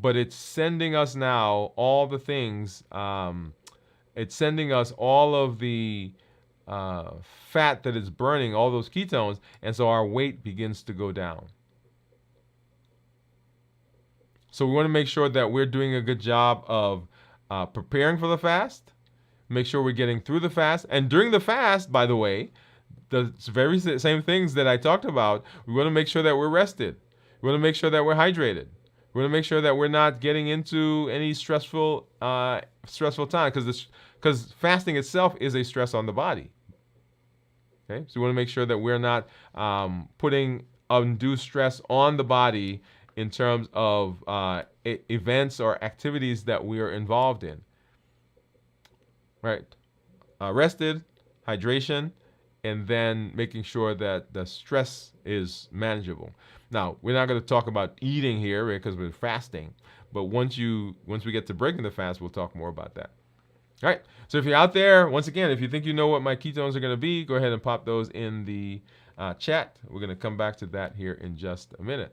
[SPEAKER 1] but it's sending us now all the things. It's sending us all of the fat that is burning, all those ketones, and so our weight begins to go down. So we want to make sure that we're doing a good job of preparing for the fast, make sure we're getting through the fast, and during the fast, by the way, the very same things that I talked about, we want to make sure that we're rested. We want to make sure that we're hydrated. We want to make sure that we're not getting into any stressful time, because fasting itself is a stress on the body. Okay, so we want to make sure that we're not putting undue stress on the body in terms of events or activities that we are involved in. Right, rested, hydration, and then making sure that the stress is manageable. Now, we're not going to talk about eating here because we're fasting, but once we get to breaking the fast, we'll talk more about that. All right, so if you're out there, once again, if you think you know what my ketones are going to be, go ahead and pop those in the chat. We're going to come back to that here in just a minute.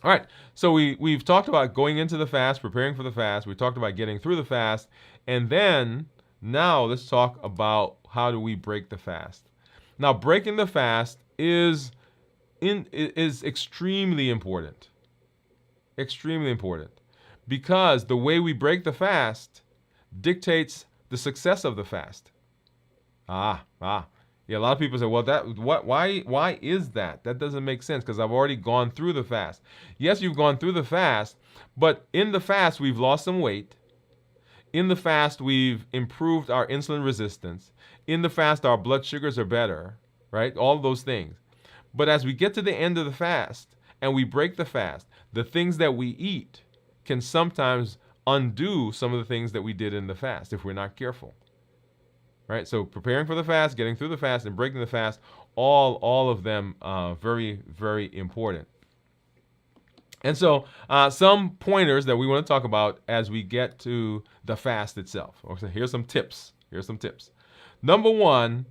[SPEAKER 1] All right, so we've talked about going into the fast, preparing for the fast. We talked about getting through the fast, and then now let's talk about how do we break the fast. Now, breaking the fast is extremely important. Extremely important. Because the way we break the fast dictates the success of the fast. Yeah, a lot of people say, well, why is that? That doesn't make sense because I've already gone through the fast. Yes, you've gone through the fast, but in the fast we've lost some weight. In the fast we've improved our insulin resistance. In the fast our blood sugars are better, right? All those things. But as we get to the end of the fast and we break the fast, the things that we eat can sometimes undo some of the things that we did in the fast if we're not careful. Right? So preparing for the fast, getting through the fast, and breaking the fast, all of them very, very important. And so some pointers that we want to talk about as we get to the fast itself. So here's some tips. Number one,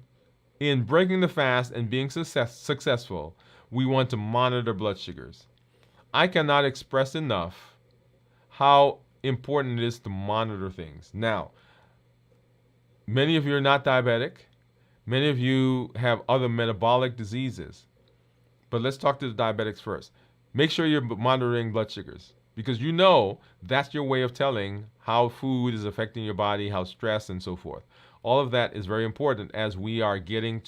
[SPEAKER 1] in breaking the fast and being successful, we want to monitor blood sugars. I cannot express enough how important it is to monitor things. Now, many of you are not diabetic. Many of you have other metabolic diseases. But let's talk to the diabetics first. Make sure you're monitoring blood sugars because you know that's your way of telling how food is affecting your body, how stress and so forth. All of that is very important as we are getting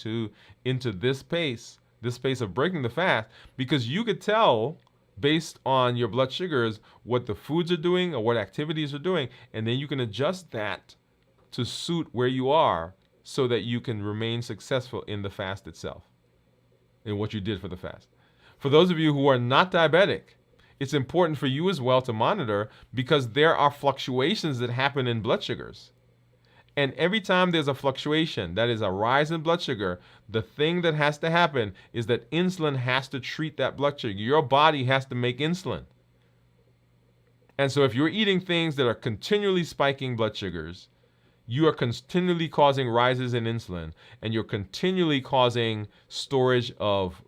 [SPEAKER 1] into this pace of breaking the fast, because you could tell based on your blood sugars what the foods are doing or what activities are doing, and then you can adjust that to suit where you are so that you can remain successful in the fast itself, in what you did for the fast. For those of you who are not diabetic, it's important for you as well to monitor because there are fluctuations that happen in blood sugars. And every time there's a fluctuation, that is a rise in blood sugar, the thing that has to happen is that insulin has to treat that blood sugar. Your body has to make insulin. And so if you're eating things that are continually spiking blood sugars, you are continually causing rises in insulin, and you're continually causing storage of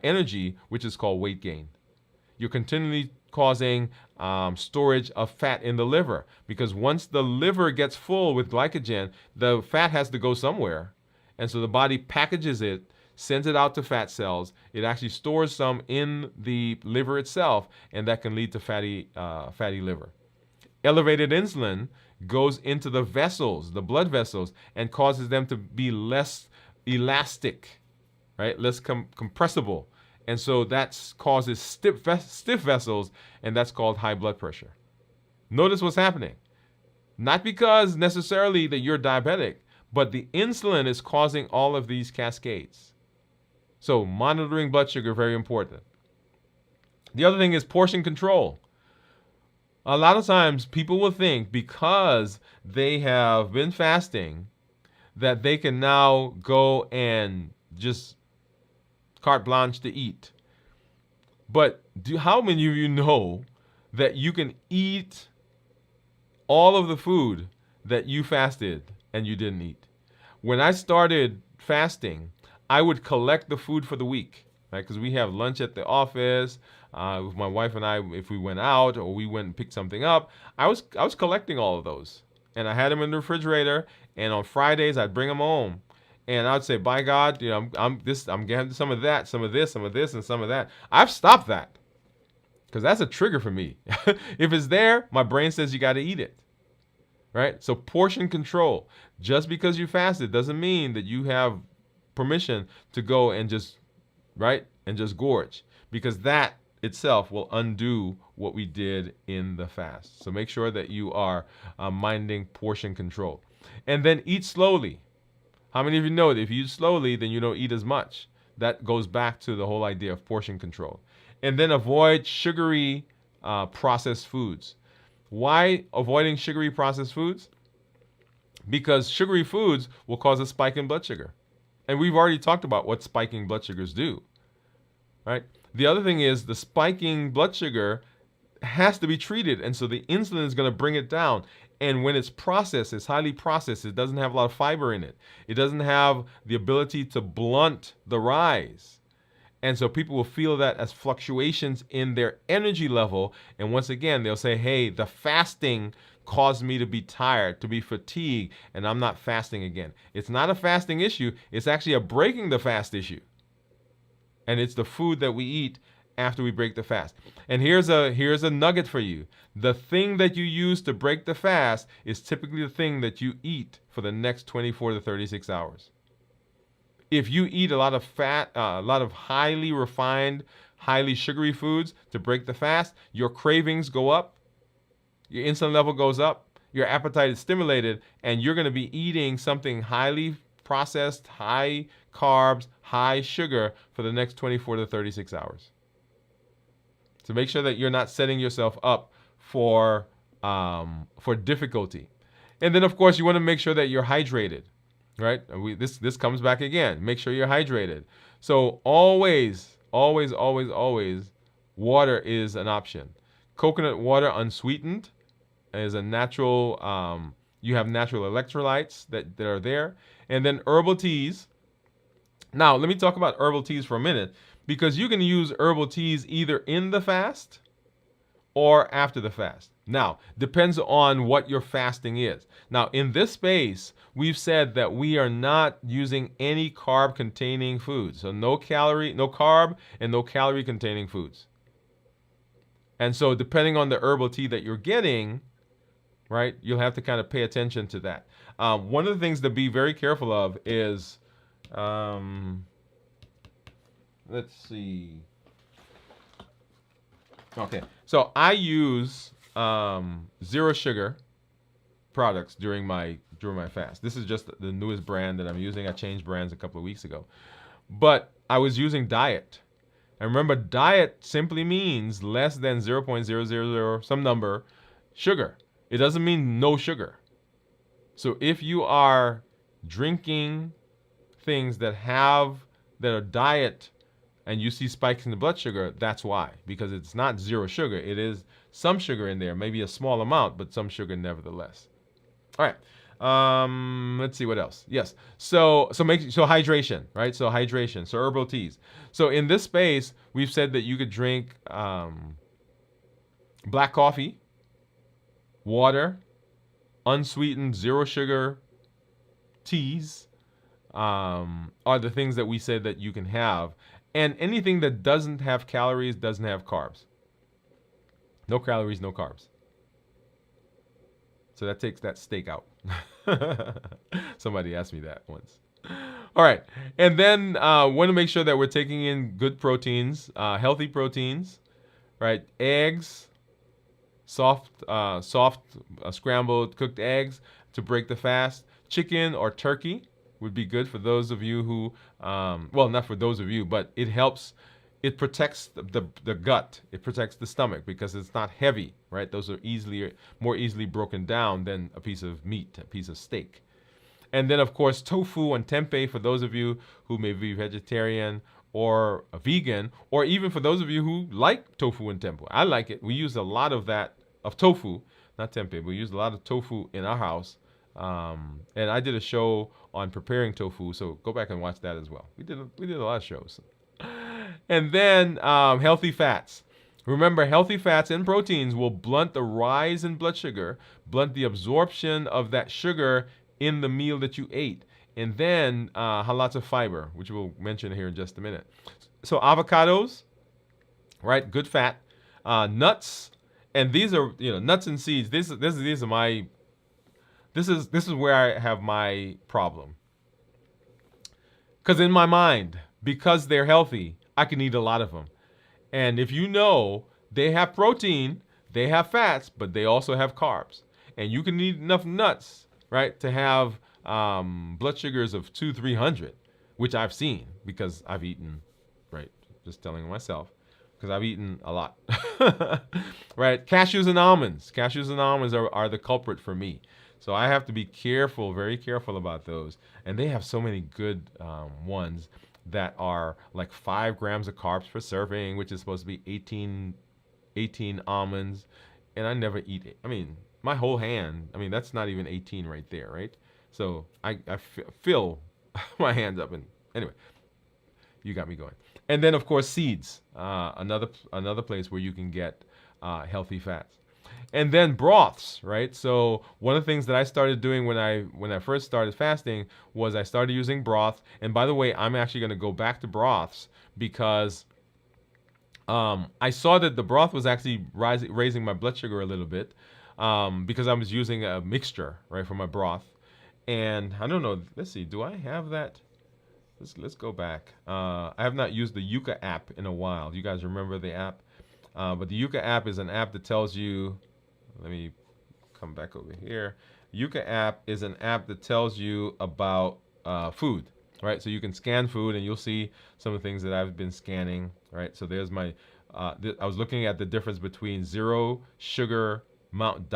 [SPEAKER 1] energy, which is called weight gain. You're continually causing storage of fat in the liver, because once the liver gets full with glycogen, the fat has to go somewhere. And so the body packages it, sends it out to fat cells. It actually stores some in the liver itself, and that can lead to fatty liver. Elevated insulin goes into the vessels, the blood vessels, and causes them to be less elastic, right? Less compressible. And so that causes stiff vessels, and that's called high blood pressure. Notice what's happening. Not because necessarily that you're diabetic, but the insulin is causing all of these cascades. So monitoring blood sugar, very important. The other thing is portion control. A lot of times people will think because they have been fasting that they can now go and just carte blanche to eat. But how many of you know that you can eat all of the food that you fasted and you didn't eat? When I started fasting, I would collect the food for the week, right? Because we have lunch at the office. With my wife and I, if we went out or we went and picked something up, I was collecting all of those, and I had them in the refrigerator. And on Fridays, I'd bring them home, and I'd say, "By God, I'm getting some of that, some of this, and some of that." I've stopped that because that's a trigger for me. If it's there, my brain says you got to eat it, right? So portion control. Just because you fasted doesn't mean that you have permission to go and just gorge, because that itself will undo what we did in the fast. So make sure that you are minding portion control. And then eat slowly. How many of you know that if you eat slowly, then you don't eat as much? That goes back to the whole idea of portion control. And then avoid sugary processed foods. Why avoiding sugary processed foods? Because sugary foods will cause a spike in blood sugar. And we've already talked about what spiking blood sugars do, right? The other thing is the spiking blood sugar has to be treated, and so the insulin is going to bring it down. And when it's processed, it's highly processed. It doesn't have a lot of fiber in it. It doesn't have the ability to blunt the rise. And so people will feel that as fluctuations in their energy level. And once again, they'll say, hey, the fasting caused me to be tired, to be fatigued, and I'm not fasting again. It's not a fasting issue. It's actually a breaking the fast issue. And it's the food that we eat after we break the fast. And here's a nugget for you. The thing that you use to break the fast is typically the thing that you eat for the next 24 to 36 hours. If you eat a lot of fat, a lot of highly refined, highly sugary foods to break the fast, your cravings go up, your insulin level goes up, your appetite is stimulated, and you're going to be eating something highly processed, high carbs, high sugar for the next 24 to 36 hours. So make sure that you're not setting yourself up for difficulty. And then, of course, you want to make sure that you're hydrated, right? This comes back again. Make sure you're hydrated. So always, always, always, always, water is an option. Coconut water unsweetened is a natural. You have natural electrolytes that are there, and then herbal teas. Now, let me talk about herbal teas for a minute, because you can use herbal teas either in the fast or after the fast. Now, depends on what your fasting is. Now, in this space, we've said that we are not using any carb-containing foods. So no carb and no calorie-containing foods. And so depending on the herbal tea that you're getting, right, you'll have to kind of pay attention to that. One of the things to be very careful of is, let's see. Okay, so I use zero sugar products during my fast. This is just the newest brand that I'm using. I changed brands a couple of weeks ago, but I was using diet. And remember, diet simply means less than 0.000 some number sugar. It doesn't mean no sugar. So if you are drinking things that are diet and you see spikes in the blood sugar, that's why. Because it's not zero sugar. It is some sugar in there, maybe a small amount, but some sugar nevertheless. All right. Let's see what else. Yes. So hydration, right? So hydration. So herbal teas. So in this space, we've said that you could drink black coffee, water, unsweetened zero sugar teas are the things that we said that you can have. And anything that doesn't have calories doesn't have carbs. No calories, no carbs. So that takes that steak out. Somebody asked me that once. All right. And then want to make sure that we're taking in good proteins, healthy proteins, right? Eggs, soft scrambled cooked eggs to break the fast. Chicken or turkey would be good for those of you who, well, not for those of you, but it helps. It protects the gut. It protects the stomach because it's not heavy, right? Those are more easily broken down than a piece of meat, a piece of steak. And then, of course, tofu and tempeh for those of you who may be vegetarian or a vegan, or even for those of you who like tofu and tempeh. I like it. We use a lot of tofu, not tempeh. We use a lot of tofu in our house. And I did a show on preparing tofu, so go back and watch that as well. We did a lot of shows. And then healthy fats. Remember, healthy fats and proteins will blunt the rise in blood sugar, blunt the absorption of that sugar in the meal that you ate. And then lots of fiber, which we'll mention here in just a minute. So avocados, right? Good fat. Nuts, and these are nuts and seeds. These are my. This is where I have my problem. Because in my mind, because they're healthy, I can eat a lot of them. And if you know, they have protein, they have fats, but they also have carbs. And you can eat enough nuts, right, to have blood sugars of 200-300, which I've seen because I've eaten, right, just telling myself, because I've eaten a lot, right? Cashews and almonds. Cashews and almonds are the culprit for me. So I have to be careful, very careful about those. And they have so many good ones that are like 5 grams of carbs per serving, which is supposed to be 18 almonds. And I never eat it. I mean, my whole hand, that's not even 18 right there, right? So I fill my hands up. And anyway, you got me going. And then, of course, seeds, another place where you can get healthy fats. And then broths, right? So one of the things that I started doing when I first started fasting was I started using broth. And by the way, I'm actually going to go back to broths because I saw that the broth was actually raising my blood sugar a little bit because I was using a mixture, right, for my broth. And I don't know. Let's see. Do I have that? Let's go back. I have not used the Yuka app in a while. You guys remember the app? But the Yuka app is an app that tells you. Let me come back over here. Yuka app is an app that tells you about food, right? So you can scan food and you'll see some of the things that I've been scanning, right? So there's my. I was looking at the difference between zero sugar Mountain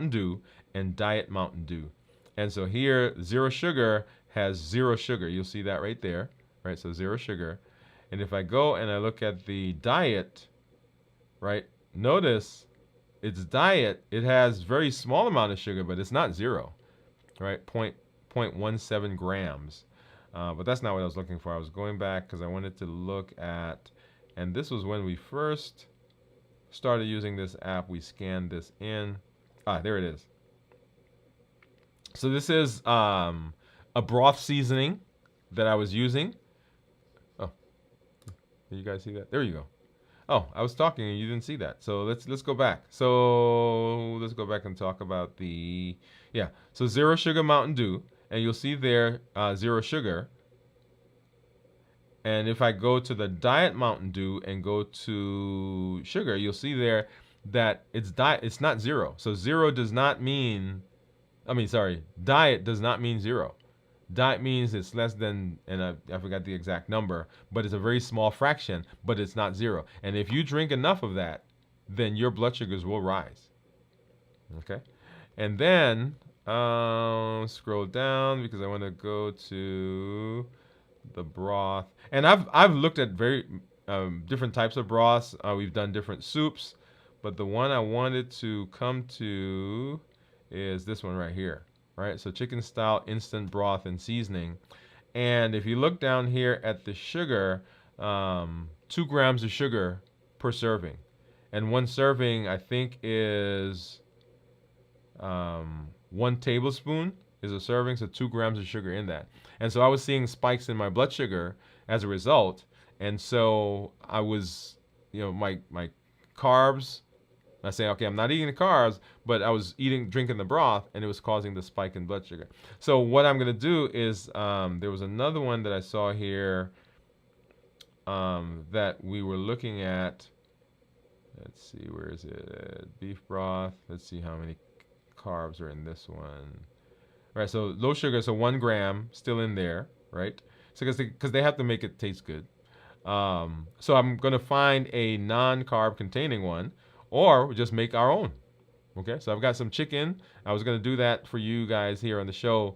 [SPEAKER 1] Dew and diet Mountain Dew. And so here, zero sugar has zero sugar. You'll see that right there, right? So zero sugar. And if I go and I look at the diet, right? Notice its diet, it has very small amount of sugar, but it's not zero, right? 0.17 grams. But that's not what I was looking for. I was going back because I wanted to look at, and this was when we first started using this app. We scanned this in. There it is. So this is a broth seasoning that I was using. Oh, did you guys see that? There you go. Oh, I was talking and you didn't see that. So let's go back. So let's go back and talk about So zero sugar Mountain Dew, and you'll see there zero sugar. And if I go to the diet Mountain Dew and go to sugar, you'll see there that it's not zero. So zero does not mean. Diet does not mean zero. Diet means it's less than, and I forgot the exact number, but it's a very small fraction, but it's not zero. And if you drink enough of that, then your blood sugars will rise. Okay? And then, scroll down because I want to go to the broth. And I've looked at very different types of broths. We've done different soups, but the one I wanted to come to is this one right here, right? So chicken style instant broth and seasoning. And if you look down here at the sugar, 2 grams of sugar per serving. And one serving, I think, is 1 tablespoon is a serving, so 2 grams of sugar in that. And so I was seeing spikes in my blood sugar as a result. And so I was, my carbs, I say, okay, I'm not eating the carbs, but I was drinking the broth, and it was causing the spike in blood sugar. So what I'm going to do is, there was another one that I saw here that we were looking at. Let's see, where is it? Beef broth. Let's see how many carbs are in this one. Right, so low sugar, so 1 gram still in there, right? So because they have to make it taste good. So I'm going to find a non-carb containing one, or just make our own. Okay, so I've got some chicken. I was going to do that for you guys here on the show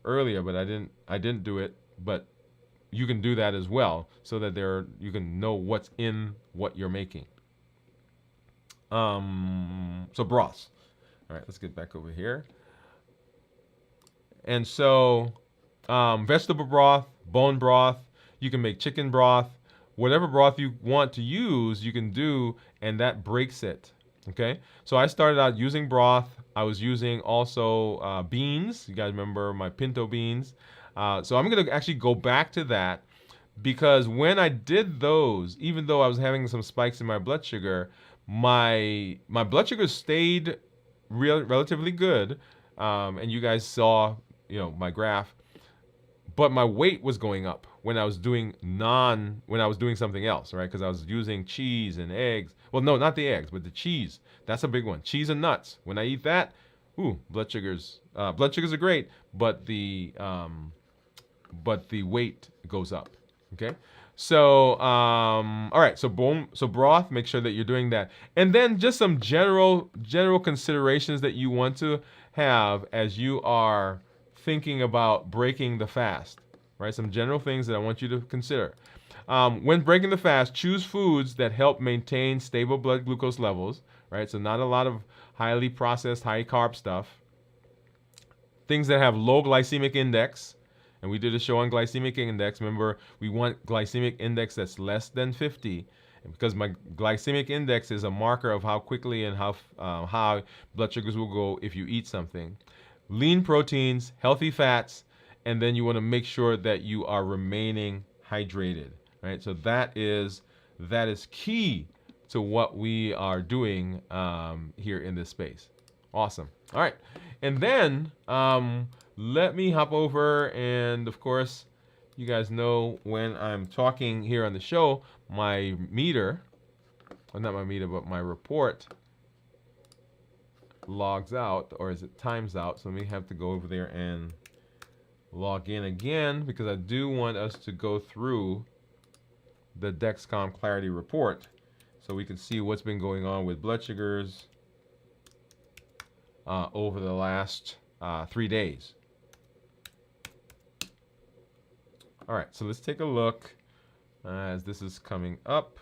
[SPEAKER 1] earlier, but I didn't do it. But you can do that as well, so that you can know what's in what you're making. So broths. All right, let's get back over here. And so vegetable broth, bone broth. You can make chicken broth. Whatever broth you want to use, you can do, and that breaks it. Okay, so I started out using broth. I was using also beans. You guys remember my pinto beans? So I'm going to actually go back to that because when I did those, even though I was having some spikes in my blood sugar, my blood sugar stayed relatively good. And you guys saw, my graph. But my weight was going up when I was doing something else, right? Because I was using cheese and eggs. Well, no, not the eggs, but the cheese. That's a big one. Cheese and nuts. When I eat that, blood sugars are great, but the weight goes up. Okay. So, all right. So broth. Make sure that you're doing that, and then just some general considerations that you want to have as you are thinking about breaking the fast, right? Some general things that I want you to consider. When breaking the fast, choose foods that help maintain stable blood glucose levels, right? So not a lot of highly processed, high carb stuff. Things that have low glycemic index, and we did a show on glycemic index. Remember, we want glycemic index that's less than 50. because my glycemic index is a marker of how quickly and how high blood sugars will go if you eat something. Lean proteins, healthy fats, and then you want to make sure that you are remaining hydrated, right? So that is key to what we are doing here in this space. Awesome. All right, and then let me hop over, and of course, you guys know when I'm talking here on the show, my meter, well, not my meter, but my report logs out, or is it times out? So let me have to go over there and log in again, because I do want us to go through the Dexcom Clarity Report so we can see what's been going on with blood sugars over the last 3 days. All right, so let's take a look as this is coming up.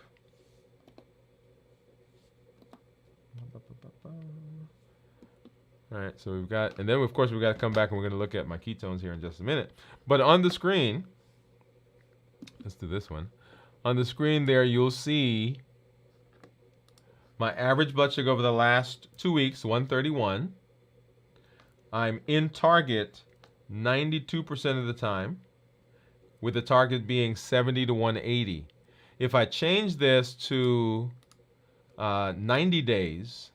[SPEAKER 1] All right, so we've got, and then of course we've got to come back and we're going to look at my ketones here in just a minute. But on the screen, let's do this one. On the screen there, you'll see my average blood sugar over the last 2 weeks, 131. I'm in target 92% of the time, with the target being 70 to 180. If I change this to 90 days,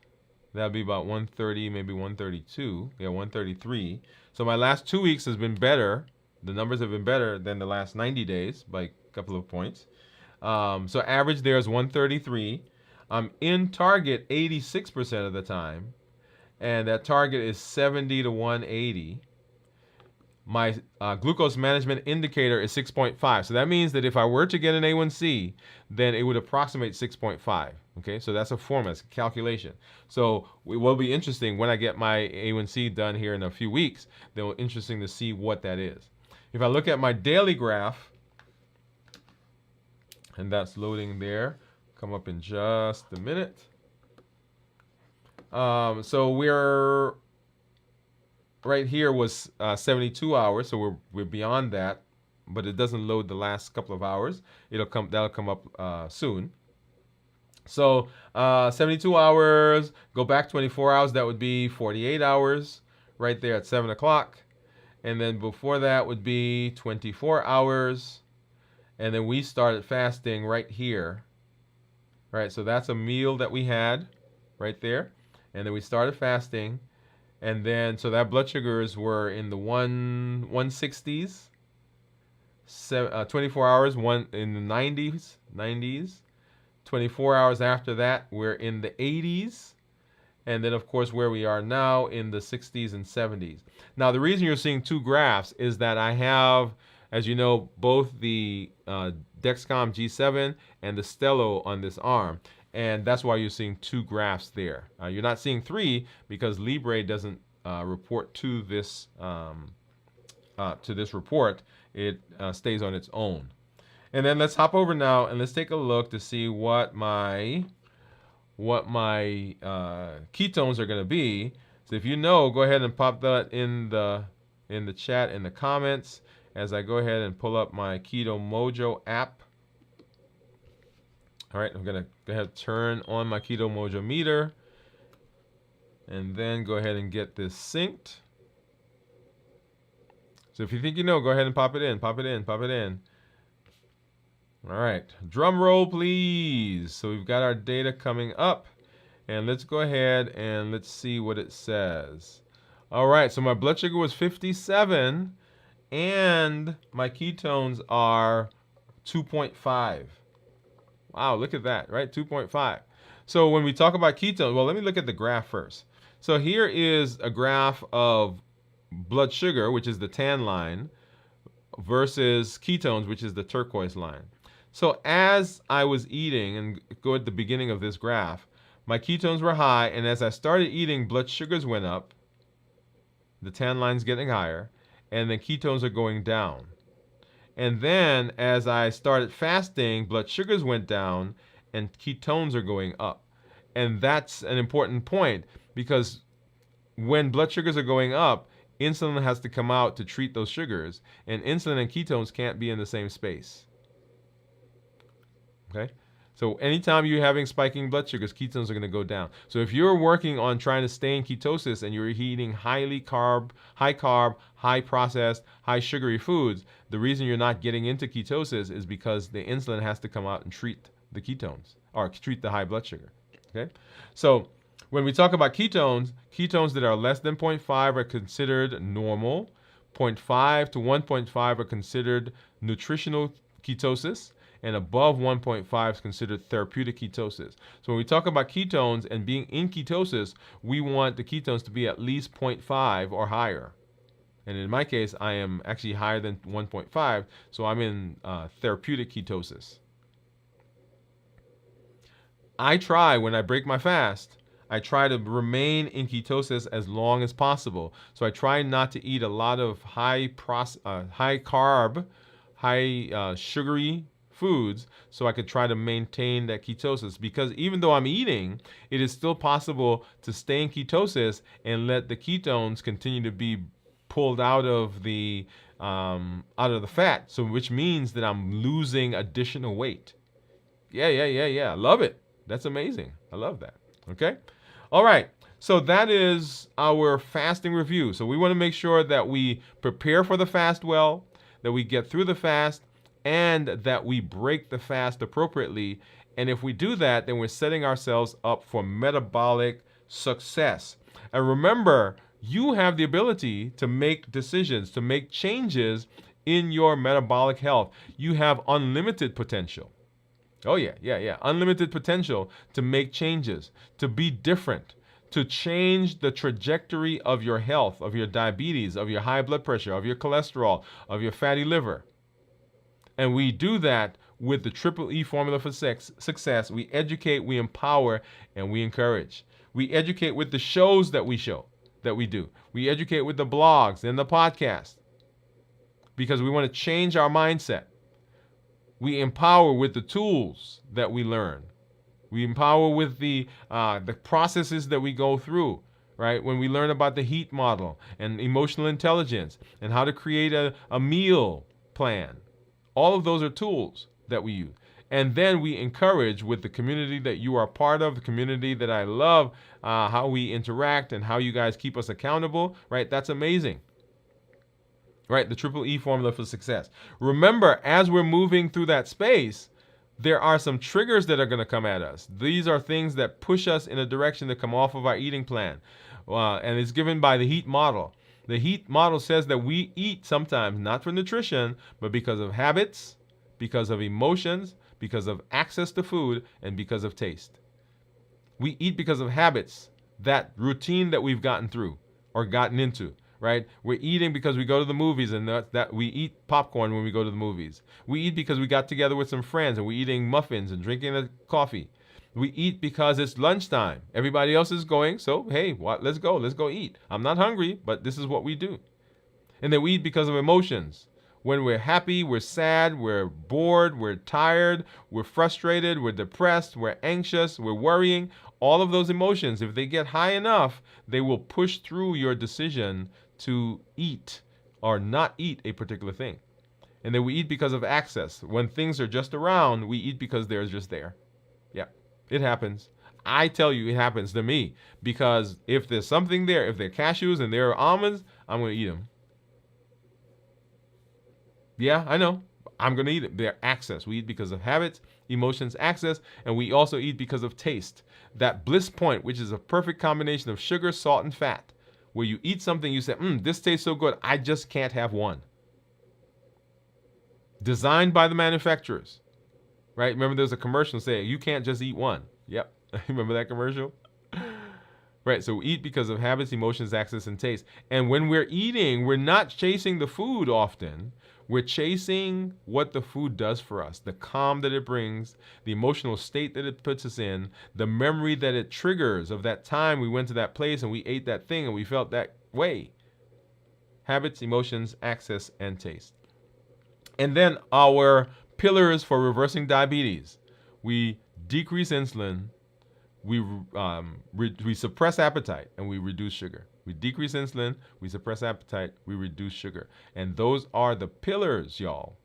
[SPEAKER 1] that'll be about 130, maybe 132. Yeah, 133. So my last 2 weeks has been better. The numbers have been better than the last 90 days by a couple of points. So average there is 133. I'm in target 86% of the time, and that target is 70 to 180. My glucose management indicator is 6.5. So that means that if I were to get an A1C, then it would approximate 6.5. Okay, so that's a formula, it's a calculation. So it will be interesting when I get my A1C done here in a few weeks. Then it'll be interesting to see what that is. If I look at my daily graph, and that's loading there, come up in just a minute. So we're right here was 72 hours, so we're beyond that, but it doesn't load the last couple of hours. That'll come up soon. So 72 hours, go back 24 hours, that would be 48 hours right there at 7 o'clock. And then before that would be 24 hours. And then we started fasting right here. Right, so that's a meal that we had right there. And then we started fasting. And then, so that blood sugars were in the 160s. 24 hours, in the 90s. 24 hours after that, we're in the 80s. And then, of course, where we are now in the 60s and 70s. Now, the reason you're seeing two graphs is that I have, as you know, both the Dexcom G7 and the Stelo on this arm. And that's why you're seeing two graphs there. You're not seeing three because Libre doesn't report to this report. It stays on its own. And then let's hop over now and let's take a look to see what my ketones are going to be. So if you know, go ahead and pop that in the chat in the comments as I go ahead and pull up my Keto Mojo app. All right, I'm going to go ahead and turn on my Keto Mojo meter and then go ahead and get this synced. So if you think you know, go ahead and pop it in, pop it in, pop it in. All right, drum roll, please. So we've got our data coming up, and let's go ahead and let's see what it says. All right, so my blood sugar was 57, and my ketones are 2.5. Wow, look at that, right? 2.5. So when we talk about ketones, well, let me look at the graph first. So here is a graph of blood sugar, which is the tan line, versus ketones, which is the turquoise line. So as I was eating, and go at the beginning of this graph, my ketones were high, and as I started eating, blood sugars went up, the tan line's getting higher, and then ketones are going down. And then as I started fasting, blood sugars went down, and ketones are going up. And that's an important point, because when blood sugars are going up, insulin has to come out to treat those sugars, and insulin and ketones can't be in the same space. Okay, So anytime you're having spiking blood sugars, ketones are going to go down. So if you're working on trying to stay in ketosis and you're eating high carb, high processed, high sugary foods, the reason you're not getting into ketosis is because the insulin has to come out and treat the ketones or treat the high blood sugar. Okay? So when we talk about ketones, ketones that are less than 0.5 are considered normal. 0.5 to 1.5 are considered nutritional ketosis, and above 1.5 is considered therapeutic ketosis. So when we talk about ketones and being in ketosis, we want the ketones to be at least 0.5 or higher. And in my case, I am actually higher than 1.5, so I'm in therapeutic ketosis. When I break my fast, I try to remain in ketosis as long as possible. So I try not to eat a lot of high carb, high sugary foods, so I could try to maintain that ketosis. Because even though I'm eating, it is still possible to stay in ketosis and let the ketones continue to be pulled out of the fat. So which means that I'm losing additional weight. Yeah. Love it. That's amazing. I love that. Okay. All right, so that is our fasting review. So we want to make sure that we prepare for the fast well, that we get through the fast, and that we break the fast appropriately. And if we do that, then we're setting ourselves up for metabolic success. And remember, you have the ability to make decisions, to make changes in your metabolic health. You have unlimited potential. Oh, yeah. Unlimited potential to make changes, to be different, to change the trajectory of your health, of your diabetes, of your high blood pressure, of your cholesterol, of your fatty liver. And we do that with the Triple E formula for success. We educate, we empower, and we encourage. We educate with the shows that we do. We educate with the blogs and the podcast because we want to change our mindset. We empower with the tools that we learn. We empower with the processes that we go through, right? When we learn about the HEAT model and emotional intelligence and how to create a meal plan. All of those are tools that we use. And then we encourage with the community that you are part of, the community that I love, how we interact and how you guys keep us accountable, right? That's amazing. Right, the Triple E formula for success. Remember, as we're moving through that space, there are some triggers that are going to come at us. These are things that push us in a direction to come off of our eating plan. And it's given by the HEAT model. The HEAT model says that we eat sometimes not for nutrition, but because of habits, because of emotions, because of access to food, and because of taste. We eat because of habits, that routine that we've gotten through or gotten into. Right? We're eating because we go to the movies and that we eat popcorn when we go to the movies. We eat because we got together with some friends and we're eating muffins and drinking a coffee. We eat because it's lunchtime. Everybody else is going, so hey, let's go eat. I'm not hungry, but this is what we do. And then we eat because of emotions. When we're happy, we're sad, we're bored, we're tired, we're frustrated, we're depressed, we're anxious, we're worrying. All of those emotions, if they get high enough, they will push through your decision to eat or not eat a particular thing. And then we eat because of access. When things are just around, we eat because they're just there. Yeah, it happens. I tell you, it happens to me. Because if there's something there, if they're cashews and there are almonds, I'm going to eat them. Yeah, I know. I'm going to eat it. They're access. We eat because of habits, emotions, access, and we also eat because of taste. That bliss point, which is a perfect combination of sugar, salt, and fat. Where you eat something, you say, this tastes so good, I just can't have one. Designed by the manufacturers, right? Remember there's a commercial saying, you can't just eat one. Yep. Remember that commercial? Right, so we eat because of habits, emotions, access, and taste. And when we're eating, we're not chasing the food often. We're chasing what the food does for us, the calm that it brings, the emotional state that it puts us in, the memory that it triggers of that time we went to that place and we ate that thing and we felt that way. Habits, emotions, access, and taste. And then our pillars for reversing diabetes. We decrease insulin, we suppress appetite, and we reduce sugar. We decrease insulin, we suppress appetite, we reduce sugar. And those are the pillars, y'all,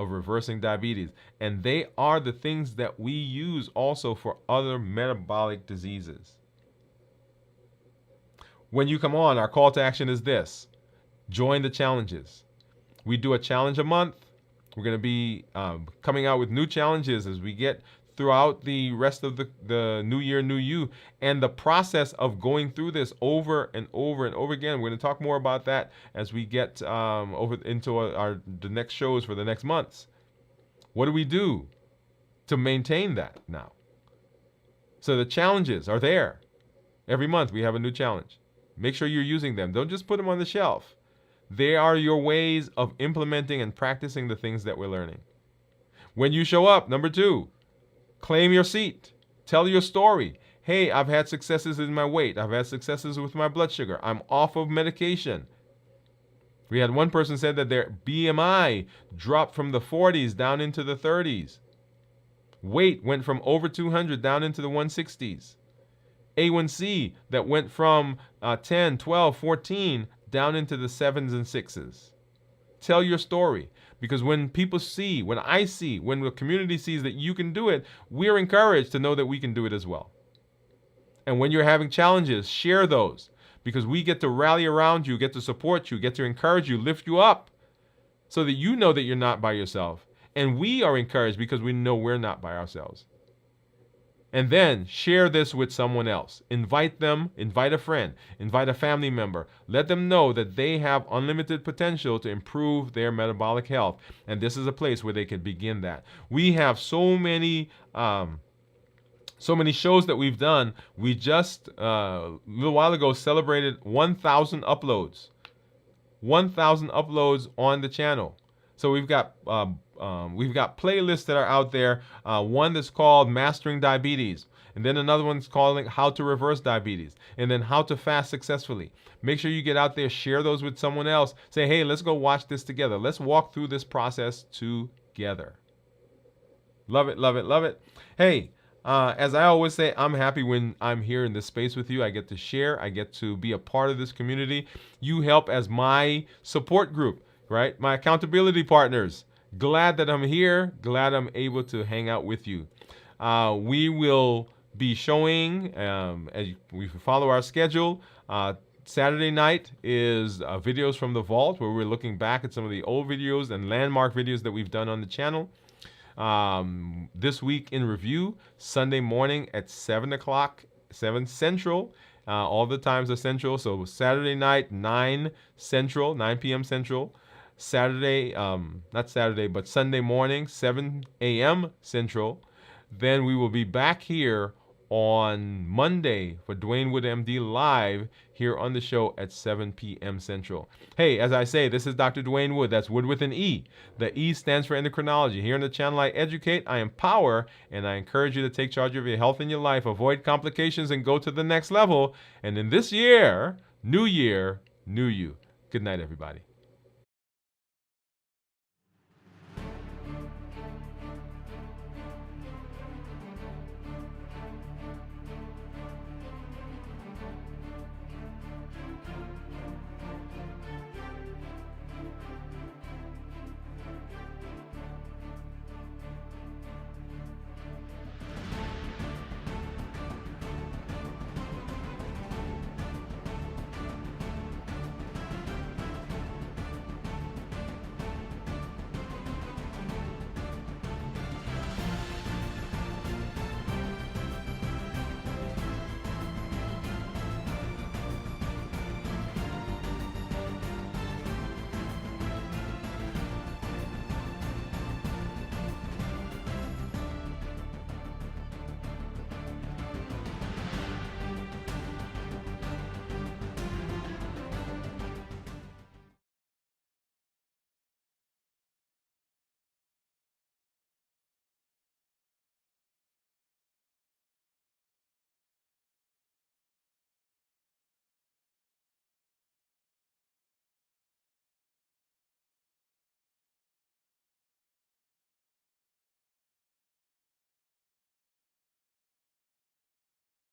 [SPEAKER 1] of reversing diabetes. And they are the things that we use also for other metabolic diseases. When you come on, our call to action is this: join the challenges. We do a challenge a month. We're going to be coming out with new challenges as we get throughout the rest of the new year, new you. And the process of going through this over and over and over again, we're going to talk more about that as we get over into the next shows for the next months. What do we do to maintain that now? So the challenges are there. Every month we have a new challenge. Make sure you're using them. Don't just put them on the shelf. They are your ways of implementing and practicing the things that we're learning. When you show up, number 2, claim your seat. Tell your story. Hey, I've had successes in my weight. I've had successes with my blood sugar. I'm off of medication. We had one person said that their BMI dropped from the 40s down into the 30s. Weight went from over 200 down into the 160s. A1C that went from 10, 12, 14 down into the 7s and 6s. Tell your story, because when people see, when I see, when the community sees that you can do it, we're encouraged to know that we can do it as well. And when you're having challenges, share those, because we get to rally around you, get to support you, get to encourage you, lift you up, so that you know that you're not by yourself. And we are encouraged because we know we're not by ourselves. And then share this with someone else. Invite them, invite a friend, invite a family member. Let them know that they have unlimited potential to improve their metabolic health. And this is a place where they can begin that. We have so many shows that we've done. We just, a little while ago, celebrated 1,000 uploads. 1,000 uploads on the channel. So we've got playlists that are out there. One that's called Mastering Diabetes, and then another one's called How to Reverse Diabetes, and then How to Fast Successfully. Make sure you get out there, share those with someone else. Say, hey, let's go watch this together. Let's walk through this process together. Love it, love it, love it. Hey, as I always say, I'm happy when I'm here in this space with you. I get to share. I get to be a part of this community. You help as my support group, right? My accountability partners. Glad that I'm here. Glad I'm able to hang out with you. We will be showing, as we follow our schedule, Saturday night is videos from the vault, where we're looking back at some of the old videos and landmark videos that we've done on the channel. This week in review, Sunday morning at 7 o'clock, 7 Central. All the times are Central. So Saturday night, 9 Central, 9 p.m. Central. Sunday morning, 7 a.m. Central. Then we will be back here on Monday for Dwain Woode MD Live here on the show at 7 p.m. Central. Hey, as I say, this is Dr. Dwain Woode. That's Wood with an E. The E stands for endocrinology. Here on the channel, I educate, I empower, and I encourage you to take charge of your health and your life, avoid complications, and go to the next level. And in this year, new you. Good night, everybody.